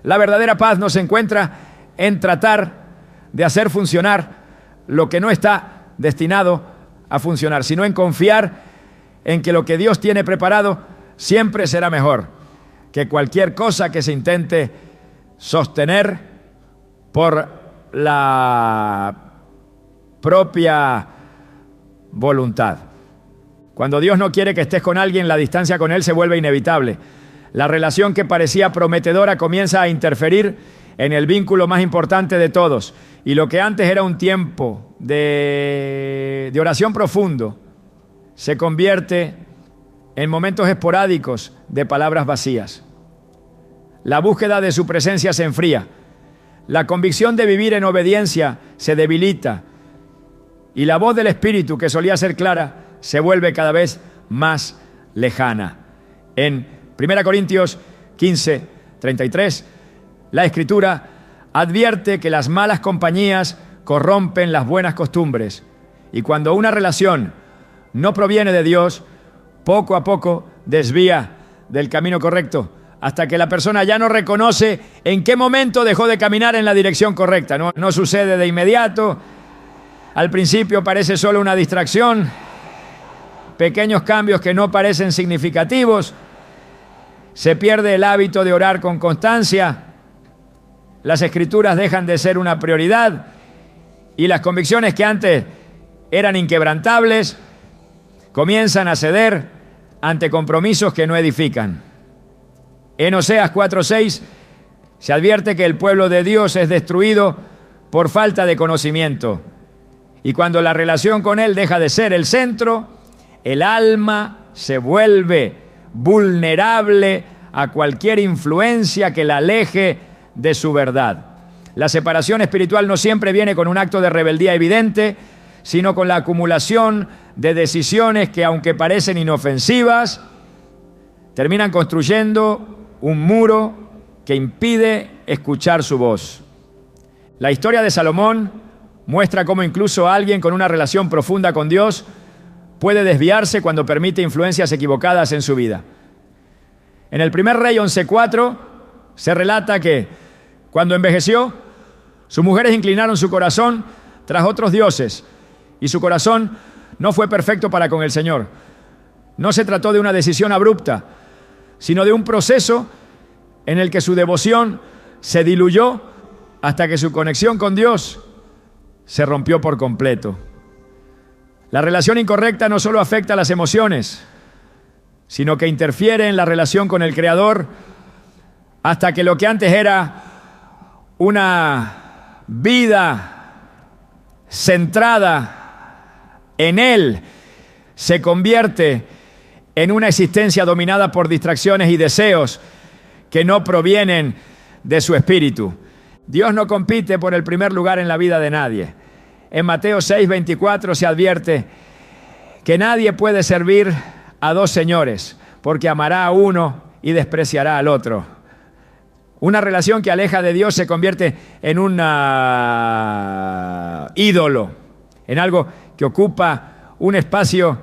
La verdadera paz no se encuentra en tratar de hacer funcionar lo que no está destinado a funcionar, sino en confiar en que lo que Dios tiene preparado siempre será mejor que cualquier cosa que se intente sostener por la propia voluntad. Cuando Dios no quiere que estés con alguien, la distancia con Él se vuelve inevitable. La relación que parecía prometedora comienza a interferir en el vínculo más importante de todos. Y lo que antes era un tiempo de oración profundo se convierte en momentos esporádicos de palabras vacías. La búsqueda de su presencia se enfría. La convicción de vivir en obediencia se debilita. Y la voz del Espíritu, que solía ser clara, se vuelve cada vez más lejana. En 1 Corintios 15:33, la Escritura advierte que las malas compañías corrompen las buenas costumbres. Y cuando una relación no proviene de Dios, poco a poco desvía del camino correcto, hasta que la persona ya no reconoce en qué momento dejó de caminar en la dirección correcta. No sucede de inmediato. Al principio parece solo una distracción, pequeños cambios que no parecen significativos. Se pierde el hábito de orar con constancia. Las Escrituras dejan de ser una prioridad y las convicciones que antes eran inquebrantables comienzan a ceder ante compromisos que no edifican. En Oseas 4:6 se advierte que el pueblo de Dios es destruido por falta de conocimiento. Y cuando la relación con Él deja de ser el centro, el alma se vuelve vulnerable a cualquier influencia que la aleje de su verdad. La separación espiritual no siempre viene con un acto de rebeldía evidente, sino con la acumulación de decisiones que, aunque parecen inofensivas, terminan construyendo un muro que impide escuchar su voz. La historia de Salomón muestra cómo incluso alguien con una relación profunda con Dios puede desviarse cuando permite influencias equivocadas en su vida. En el primer Rey 11:4 se relata que cuando envejeció, sus mujeres inclinaron su corazón tras otros dioses y su corazón no fue perfecto para con el Señor. No se trató de una decisión abrupta, sino de un proceso en el que su devoción se diluyó hasta que su conexión con Dios se rompió por completo. La relación incorrecta no solo afecta a las emociones, sino que interfiere en la relación con el Creador hasta que lo que antes era una vida centrada en Él se convierte en una existencia dominada por distracciones y deseos que no provienen de su espíritu. Dios no compite por el primer lugar en la vida de nadie. En Mateo 6:24 se advierte que nadie puede servir a dos señores, porque amará a uno y despreciará al otro. Una relación que aleja de Dios se convierte en un ídolo, en algo que ocupa un espacio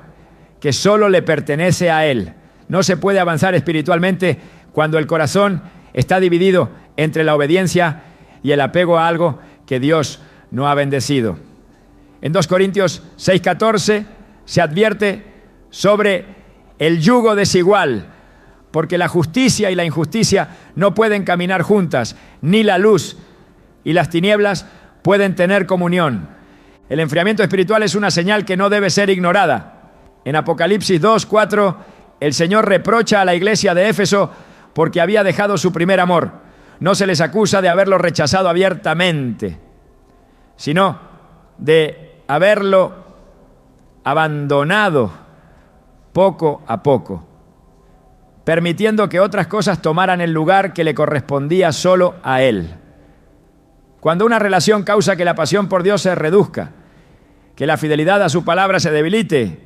que solo le pertenece a Él. No se puede avanzar espiritualmente cuando el corazón está dividido entre la obediencia y el apego a algo que Dios no ha bendecido. En 2 Corintios 6:14 se advierte sobre el yugo desigual, porque la justicia y la injusticia no pueden caminar juntas, ni la luz y las tinieblas pueden tener comunión. El enfriamiento espiritual es una señal que no debe ser ignorada. En Apocalipsis 2:4, el Señor reprocha a la iglesia de Éfeso porque había dejado su primer amor. No se les acusa de haberlo rechazado abiertamente, sino de haberlo abandonado poco a poco, permitiendo que otras cosas tomaran el lugar que le correspondía solo a Él. Cuando una relación causa que la pasión por Dios se reduzca, que la fidelidad a su palabra se debilite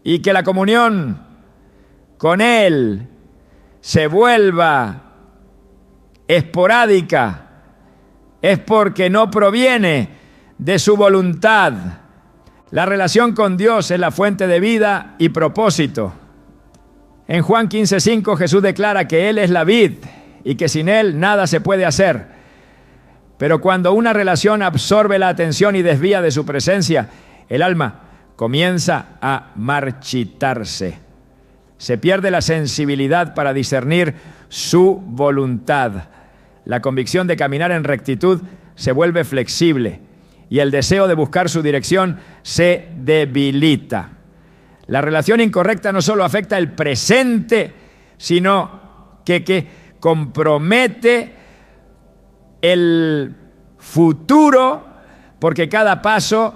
y que la comunión con Él se vuelva esporádica, es porque no proviene de su voluntad. La relación con Dios es la fuente de vida y propósito. En Juan 15:5 Jesús declara que Él es la vid y que sin Él nada se puede hacer. Pero cuando una relación absorbe la atención y desvía de su presencia, el alma comienza a marchitarse. Se pierde la sensibilidad para discernir su voluntad. La convicción de caminar en rectitud se vuelve flexible y el deseo de buscar su dirección se debilita. La relación incorrecta no solo afecta el presente, sino que compromete el futuro, porque cada paso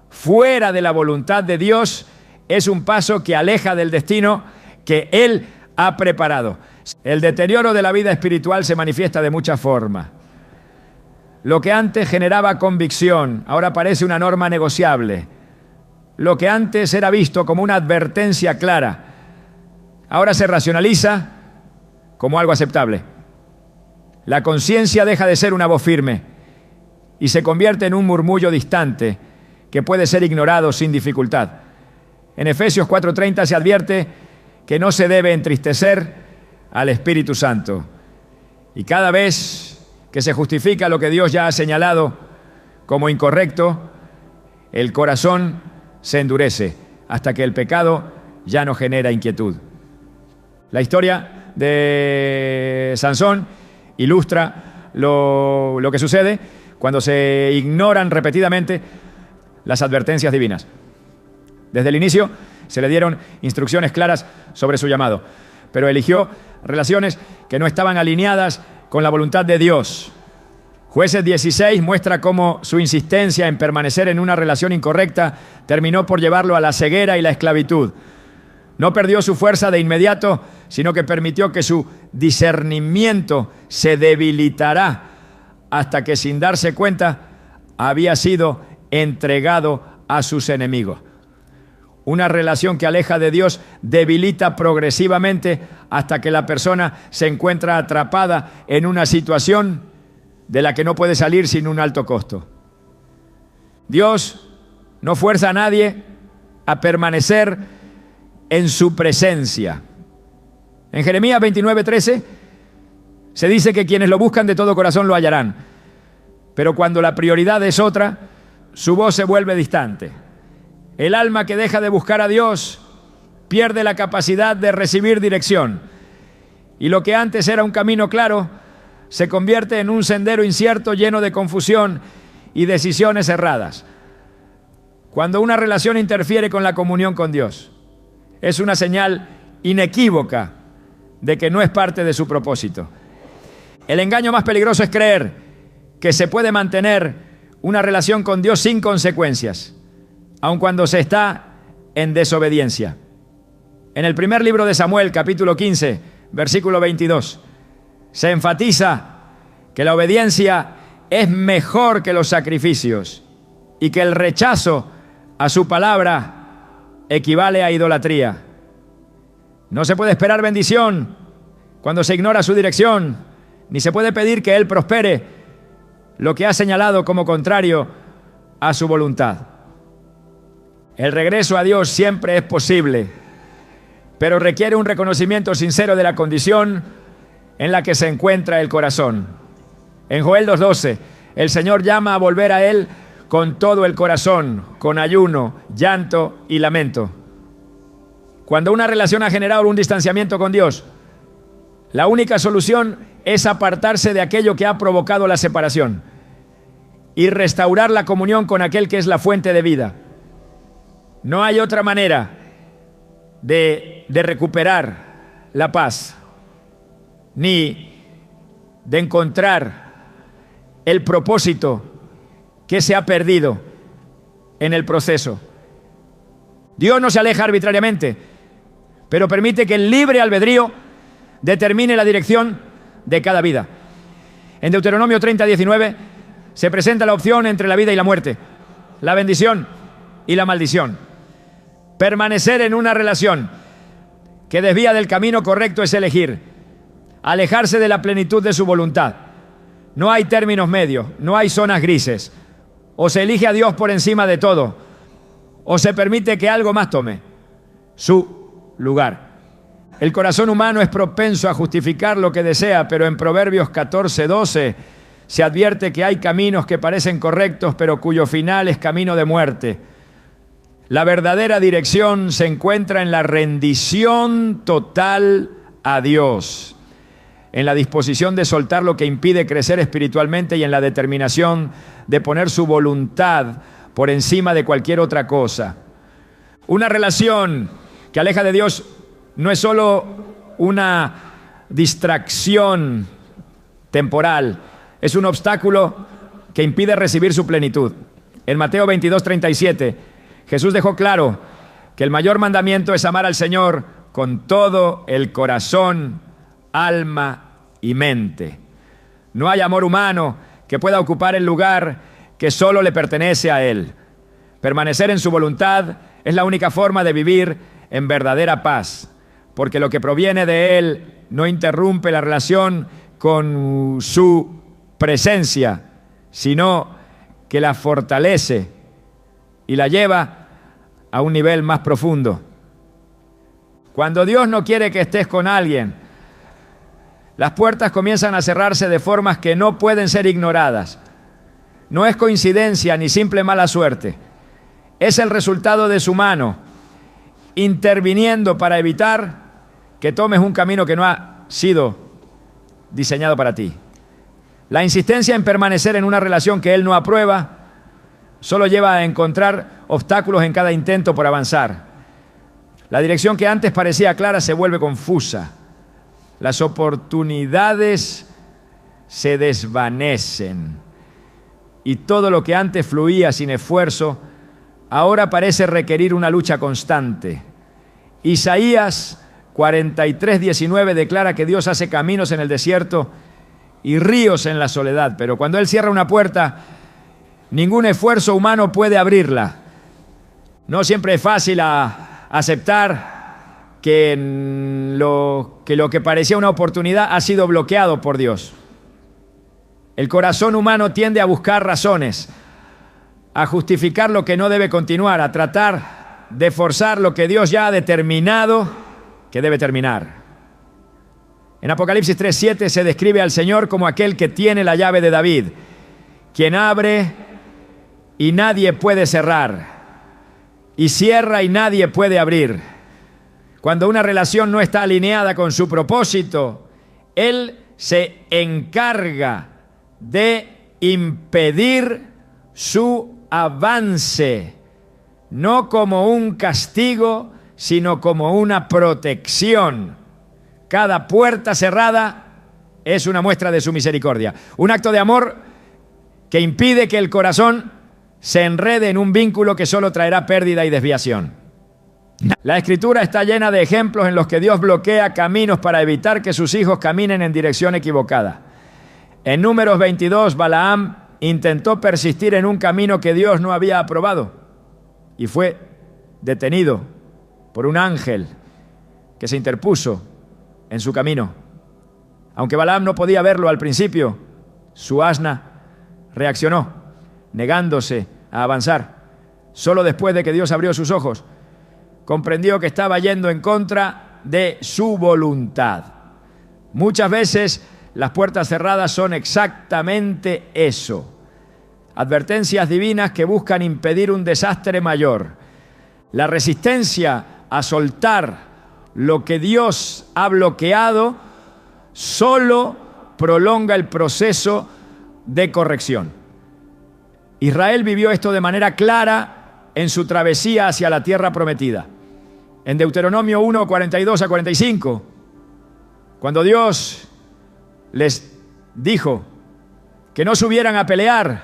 fuera de la voluntad de Dios es un paso que aleja del destino que Él ha preparado. El deterioro de la vida espiritual se manifiesta de muchas formas. Lo que antes generaba convicción, ahora parece una norma negociable. Lo que antes era visto como una advertencia clara, ahora se racionaliza como algo aceptable. La conciencia deja de ser una voz firme y se convierte en un murmullo distante que puede ser ignorado sin dificultad. En Efesios 4:30 se advierte que no se debe entristecer al Espíritu Santo. Y cada vez que se justifica lo que Dios ya ha señalado como incorrecto, el corazón se endurece hasta que el pecado ya no genera inquietud. La historia de Sansón ilustra lo que sucede cuando se ignoran repetidamente las advertencias divinas. Desde el inicio se le dieron instrucciones claras sobre su llamado, pero eligió relaciones que no estaban alineadas con la voluntad de Dios. Jueces 16 muestra cómo su insistencia en permanecer en una relación incorrecta terminó por llevarlo a la ceguera y la esclavitud. No perdió su fuerza de inmediato, sino que permitió que su discernimiento se debilitara hasta que, sin darse cuenta, había sido entregado a sus enemigos. Una relación que aleja de Dios debilita progresivamente hasta que la persona se encuentra atrapada en una situación de la que no puede salir sin un alto costo. Dios no fuerza a nadie a permanecer en su presencia. En Jeremías 29:13 se dice que quienes lo buscan de todo corazón lo hallarán, pero cuando la prioridad es otra, su voz se vuelve distante. El alma que deja de buscar a Dios pierde la capacidad de recibir dirección, y lo que antes era un camino claro se convierte en un sendero incierto lleno de confusión y decisiones erradas. Cuando una relación interfiere con la comunión con Dios, es una señal inequívoca de que no es parte de su propósito. El engaño más peligroso es creer que se puede mantener una relación con Dios sin consecuencias, aun cuando se está en desobediencia. En el primer libro de Samuel, capítulo 15, versículo 22, se enfatiza que la obediencia es mejor que los sacrificios y que el rechazo a su palabra equivale a idolatría. No se puede esperar bendición cuando se ignora su dirección, ni se puede pedir que Él prospere lo que ha señalado como contrario a su voluntad. El regreso a Dios siempre es posible, pero requiere un reconocimiento sincero de la condición en la que se encuentra el corazón. En Joel 2:12, el Señor llama a volver a Él con todo el corazón, con ayuno, llanto y lamento. Cuando una relación ha generado un distanciamiento con Dios, la única solución es apartarse de aquello que ha provocado la separación y restaurar la comunión con aquel que es la fuente de vida. No hay otra manera de recuperar la paz, ni de encontrar el propósito que se ha perdido en el proceso. Dios no se aleja arbitrariamente, pero permite que el libre albedrío determine la dirección de cada vida. En Deuteronomio 30:19 se presenta la opción entre la vida y la muerte, la bendición y la maldición. Permanecer en una relación que desvía del camino correcto es elegir alejarse de la plenitud de su voluntad. No hay términos medios, no hay zonas grises. O se elige a Dios por encima de todo, o se permite que algo más tome su lugar. El corazón humano es propenso a justificar lo que desea, pero en Proverbios 14:12 se advierte que hay caminos que parecen correctos, pero cuyo final es camino de muerte. La verdadera dirección se encuentra en la rendición total a Dios, en la disposición de soltar lo que impide crecer espiritualmente y en la determinación de poner su voluntad por encima de cualquier otra cosa. Una relación que aleja de Dios no es solo una distracción temporal, es un obstáculo que impide recibir su plenitud. En Mateo 22:37, Jesús dejó claro que el mayor mandamiento es amar al Señor con todo el corazón, alma y mente. No hay amor humano que pueda ocupar el lugar que solo le pertenece a Él. Permanecer en su voluntad es la única forma de vivir en verdadera paz, porque lo que proviene de Él no interrumpe la relación con su presencia, sino que la fortalece y la lleva a un nivel más profundo. Cuando Dios no quiere que estés con alguien, las puertas comienzan a cerrarse de formas que no pueden ser ignoradas. No es coincidencia ni simple mala suerte. Es el resultado de su mano interviniendo para evitar que tomes un camino que no ha sido diseñado para ti. La insistencia en permanecer en una relación que Él no aprueba solo lleva a encontrar obstáculos en cada intento por avanzar. La dirección que antes parecía clara se vuelve confusa. Las oportunidades se desvanecen y todo lo que antes fluía sin esfuerzo ahora parece requerir una lucha constante. Isaías 43:19 declara que Dios hace caminos en el desierto y ríos en la soledad, pero cuando Él cierra una puerta, ningún esfuerzo humano puede abrirla. No siempre es fácil aceptar que lo que parecía una oportunidad ha sido bloqueado por Dios. El corazón humano tiende a buscar razones, a justificar lo que no debe continuar, a tratar de forzar lo que Dios ya ha determinado que debe terminar. En Apocalipsis 3:7 se describe al Señor como aquel que tiene la llave de David, quien abre y nadie puede cerrar, y cierra y nadie puede abrir. Cuando una relación no está alineada con su propósito, Él se encarga de impedir su avance, no como un castigo, sino como una protección. Cada puerta cerrada es una muestra de su misericordia, un acto de amor que impide que el corazón se enrede en un vínculo que solo traerá pérdida y desviación. La Escritura está llena de ejemplos en los que Dios bloquea caminos para evitar que sus hijos caminen en dirección equivocada. En Números 22, Balaam intentó persistir en un camino que Dios no había aprobado y fue detenido por un ángel que se interpuso en su camino. Aunque Balaam no podía verlo al principio, su asna reaccionó, negándose a avanzar. Solo después de que Dios abrió sus ojos, comprendió que estaba yendo en contra de su voluntad. Muchas veces las puertas cerradas son exactamente eso. Advertencias divinas que buscan impedir un desastre mayor. La resistencia a soltar lo que Dios ha bloqueado solo prolonga el proceso de corrección. Israel vivió esto de manera clara en su travesía hacia la tierra prometida. En Deuteronomio 1, 42 a 45, cuando Dios les dijo que no subieran a pelear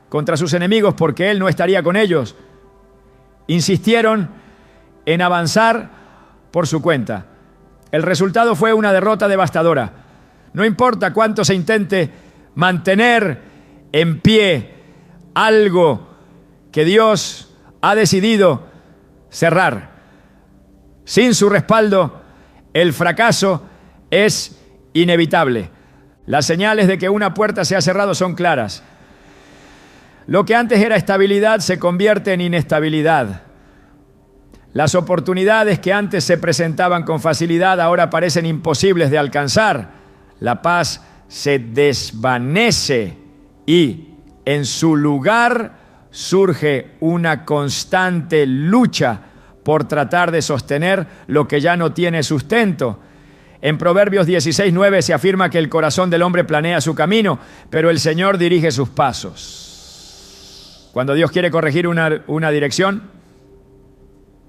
contra sus enemigos porque Él no estaría con ellos, insistieron en avanzar por su cuenta. El resultado fue una derrota devastadora. No importa cuánto se intente mantener en pie algo que Dios ha decidido cerrar. Sin su respaldo, el fracaso es inevitable. Las señales de que una puerta se ha cerrado son claras. Lo que antes era estabilidad se convierte en inestabilidad. Las oportunidades que antes se presentaban con facilidad ahora parecen imposibles de alcanzar. La paz se desvanece y en su lugar surge una constante lucha por tratar de sostener lo que ya no tiene sustento. En Proverbios 16:9 se afirma que el corazón del hombre planea su camino, pero el Señor dirige sus pasos. Cuando Dios quiere corregir una dirección,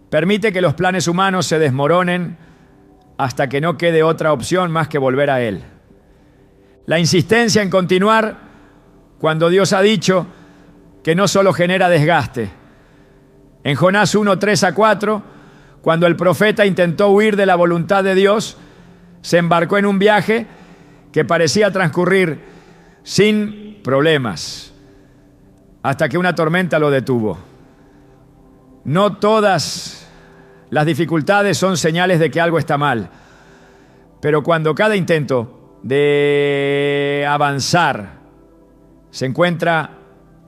permite que los planes humanos se desmoronen hasta que no quede otra opción más que volver a Él. La insistencia en continuar cuando Dios ha dicho que no solo genera desgaste. En Jonás 1, 3 a 4, cuando el profeta intentó huir de la voluntad de Dios, se embarcó en un viaje que parecía transcurrir sin problemas, hasta que una tormenta lo detuvo. No todas las dificultades son señales de que algo está mal, pero cuando cada intento de avanzar se encuentra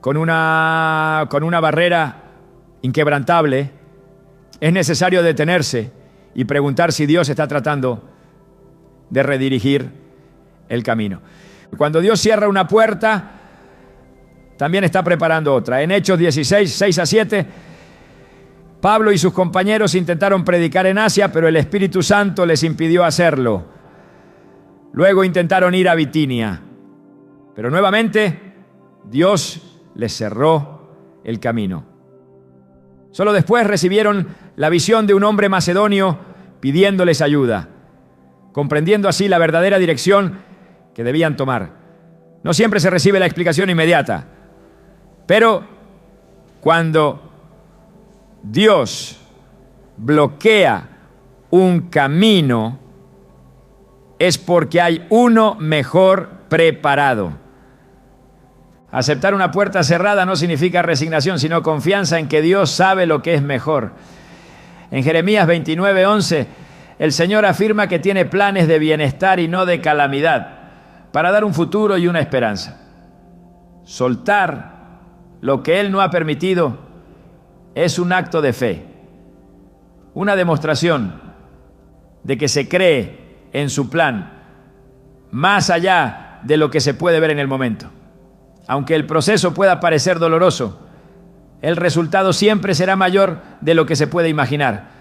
con una barrera inquebrantable, es necesario detenerse y preguntar si Dios está tratando de redirigir el camino. Cuando Dios cierra una puerta, también está preparando otra. En Hechos 16, 6 a 7, Pablo y sus compañeros intentaron predicar en Asia, pero el Espíritu Santo les impidió hacerlo. Luego intentaron ir a Bitinia, pero nuevamente Dios les cerró el camino. Solo después recibieron la visión de un hombre macedonio pidiéndoles ayuda, comprendiendo así la verdadera dirección que debían tomar. No siempre se recibe la explicación inmediata, pero cuando Dios bloquea un camino, es porque hay uno mejor preparado. Aceptar una puerta cerrada no significa resignación, sino confianza en que Dios sabe lo que es mejor. En Jeremías 29:11, el Señor afirma que tiene planes de bienestar y no de calamidad, para dar un futuro y una esperanza. Soltar lo que Él no ha permitido es un acto de fe, una demostración de que se cree en su plan más allá de lo que se puede ver en el momento. Aunque el proceso pueda parecer doloroso, el resultado siempre será mayor de lo que se puede imaginar.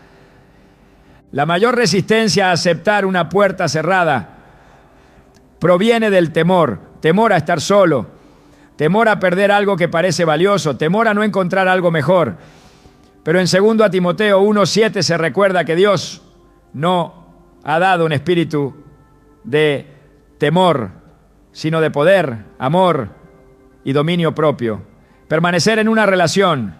La mayor resistencia a aceptar una puerta cerrada proviene del temor, temor a estar solo, temor a perder algo que parece valioso, temor a no encontrar algo mejor. Pero en 2 Timoteo 1:7 se recuerda que Dios no ha dado un espíritu de temor, sino de poder, amor y dominio propio. Permanecer en una relación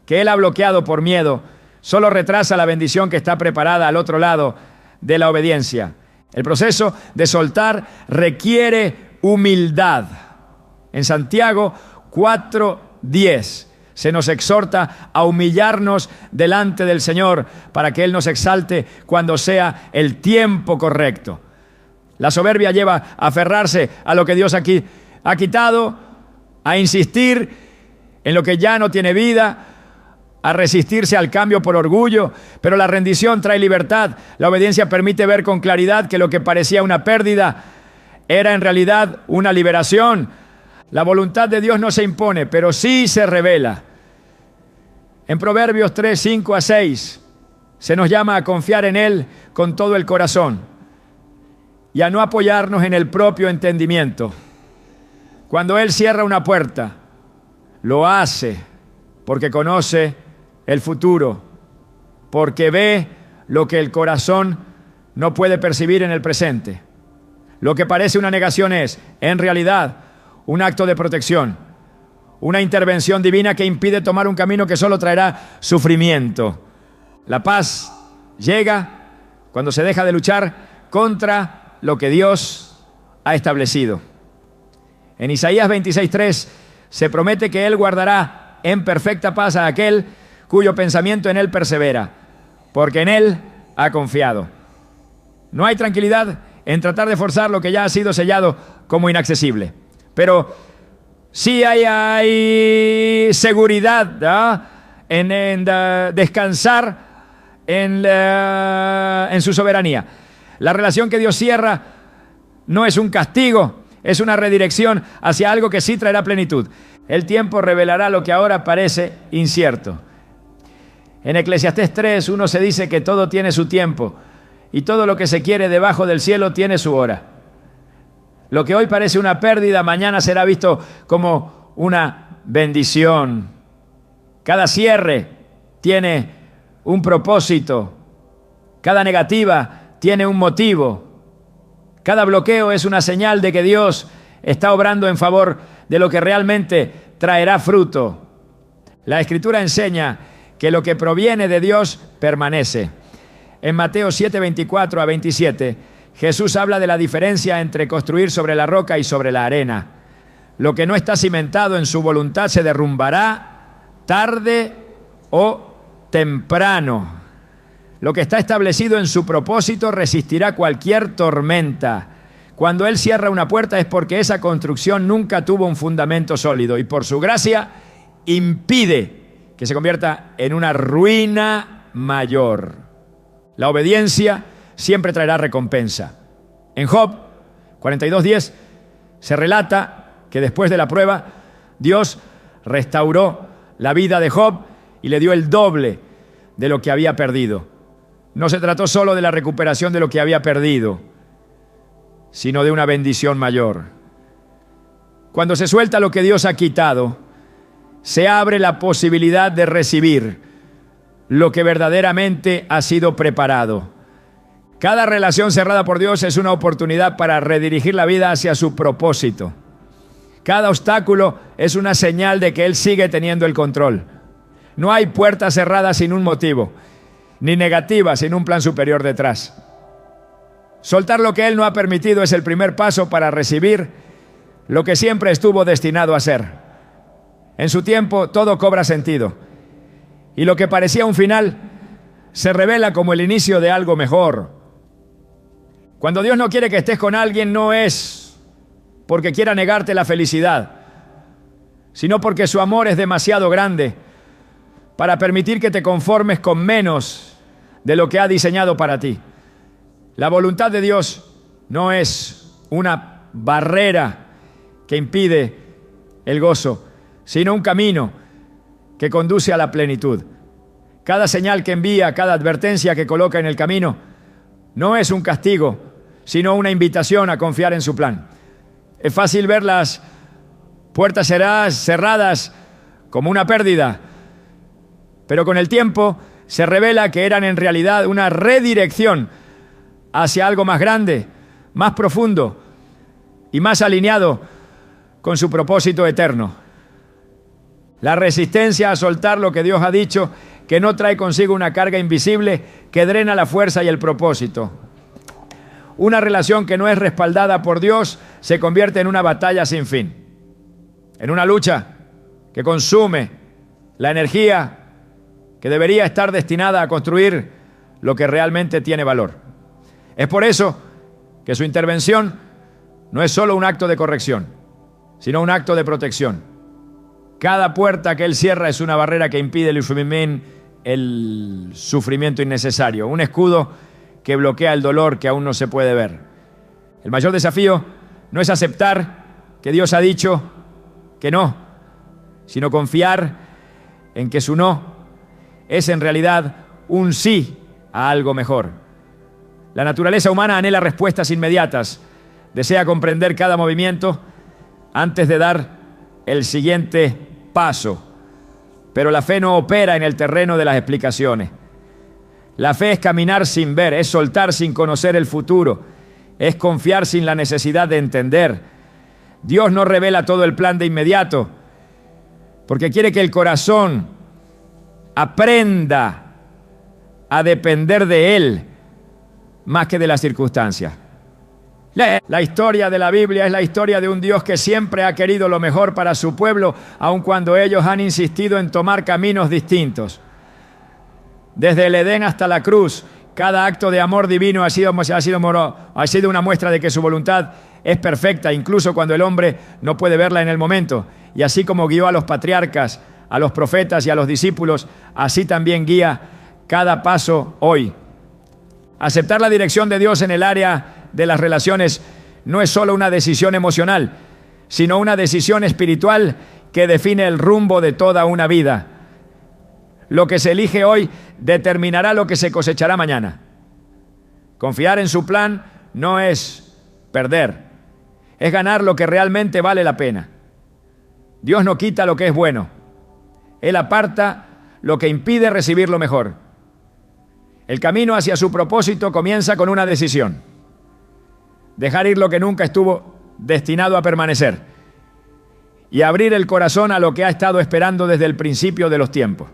que Él ha bloqueado por miedo solo retrasa la bendición que está preparada al otro lado de la obediencia. El proceso de soltar requiere humildad. En Santiago 4:10 se nos exhorta a humillarnos delante del Señor para que Él nos exalte cuando sea el tiempo correcto. La soberbia lleva a aferrarse a lo que Dios aquí ha quitado, a insistir en lo que ya no tiene vida, a resistirse al cambio por orgullo, pero la rendición trae libertad. La obediencia permite ver con claridad que lo que parecía una pérdida era en realidad una liberación. La voluntad de Dios no se impone, pero sí se revela. En Proverbios 3:5-6 se nos llama a confiar en Él con todo el corazón y a no apoyarnos en el propio entendimiento. Cuando Él cierra una puerta, lo hace porque conoce el futuro, porque ve lo que el corazón no puede percibir en el presente. Lo que parece una negación es, en realidad, un acto de protección, una intervención divina que impide tomar un camino que solo traerá sufrimiento. La paz llega cuando se deja de luchar contra lo que Dios ha establecido. En Isaías 26:3 se promete que Él guardará en perfecta paz a aquel cuyo pensamiento en Él persevera, porque en Él ha confiado. No hay tranquilidad en tratar de forzar lo que ya ha sido sellado como inaccesible, pero sí hay seguridad en descansar en su soberanía. La relación que Dios cierra no es un castigo, es una redirección hacia algo que sí traerá plenitud. El tiempo revelará lo que ahora parece incierto. En Eclesiastés 3:1 se dice que todo tiene su tiempo y todo lo que se quiere debajo del cielo tiene su hora. Lo que hoy parece una pérdida, mañana será visto como una bendición. Cada cierre tiene un propósito. Cada negativa tiene un motivo. Cada bloqueo es una señal de que Dios está obrando en favor de lo que realmente traerá fruto. La Escritura enseña que lo que proviene de Dios permanece. En Mateo 7:24-27, Jesús habla de la diferencia entre construir sobre la roca y sobre la arena. Lo que no está cimentado en su voluntad se derrumbará tarde o temprano. Lo que está establecido en su propósito resistirá cualquier tormenta. Cuando Él cierra una puerta es porque esa construcción nunca tuvo un fundamento sólido y por su gracia impide que se convierta en una ruina mayor. La obediencia siempre traerá recompensa. En Job 42:10 se relata que después de la prueba, Dios restauró la vida de Job y le dio el doble de lo que había perdido. No se trató solo de la recuperación de lo que había perdido, sino de una bendición mayor. Cuando se suelta lo que Dios ha quitado, se abre la posibilidad de recibir lo que verdaderamente ha sido preparado. Cada relación cerrada por Dios es una oportunidad para redirigir la vida hacia su propósito. Cada obstáculo es una señal de que Él sigue teniendo el control. No hay puerta cerrada sin un motivo, ni negativa sin un plan superior detrás. Soltar lo que Él no ha permitido es el primer paso para recibir lo que siempre estuvo destinado a ser. En su tiempo todo cobra sentido y lo que parecía un final se revela como el inicio de algo mejor. Cuando Dios no quiere que estés con alguien, no es porque quiera negarte la felicidad, sino porque su amor es demasiado grande para permitir que te conformes con menos de lo que ha diseñado para ti. La voluntad de Dios no es una barrera que impide el gozo, sino un camino que conduce a la plenitud. Cada señal que envía, cada advertencia que coloca en el camino, no es un castigo, sino una invitación a confiar en su plan. Es fácil ver las puertas cerradas como una pérdida, pero con el tiempo se revela que eran en realidad una redirección hacia algo más grande, más profundo y más alineado con su propósito eterno. La resistencia a soltar lo que Dios ha dicho, que no trae consigo una carga invisible que drena la fuerza y el propósito. Una relación que no es respaldada por Dios se convierte en una batalla sin fin, en una lucha que consume la energía que debería estar destinada a construir lo que realmente tiene valor. Es por eso que su intervención no es solo un acto de corrección, sino un acto de protección. Cada puerta que Él cierra es una barrera que impide el sufrimiento innecesario, un escudo que bloquea el dolor que aún no se puede ver. El mayor desafío no es aceptar que Dios ha dicho que no, sino confiar en que su no es en realidad un sí a algo mejor. La naturaleza humana anhela respuestas inmediatas, desea comprender cada movimiento antes de dar el siguiente paso. Pero la fe no opera en el terreno de las explicaciones. La fe es caminar sin ver, es soltar sin conocer el futuro, es confiar sin la necesidad de entender. Dios no revela todo el plan de inmediato, porque quiere que el corazón aprenda a depender de Él más que de las circunstancias. La historia de la Biblia es la historia de un Dios que siempre ha querido lo mejor para su pueblo, aun cuando ellos han insistido en tomar caminos distintos. Desde el Edén hasta la cruz, cada acto de amor divino ha sido una muestra de que su voluntad es perfecta, incluso cuando el hombre no puede verla en el momento. Y así como guió a los patriarcas, a los profetas y a los discípulos, así también guía cada paso hoy. Aceptar la dirección de Dios en el área de las relaciones no es solo una decisión emocional, sino una decisión espiritual que define el rumbo de toda una vida. Lo que se elige hoy determinará lo que se cosechará mañana. Confiar en su plan no es perder, es ganar lo que realmente vale la pena. Dios no quita lo que es bueno, Él aparta lo que impide recibir lo mejor. El camino hacia su propósito comienza con una decisión: dejar ir lo que nunca estuvo destinado a permanecer y abrir el corazón a lo que ha estado esperando desde el principio de los tiempos.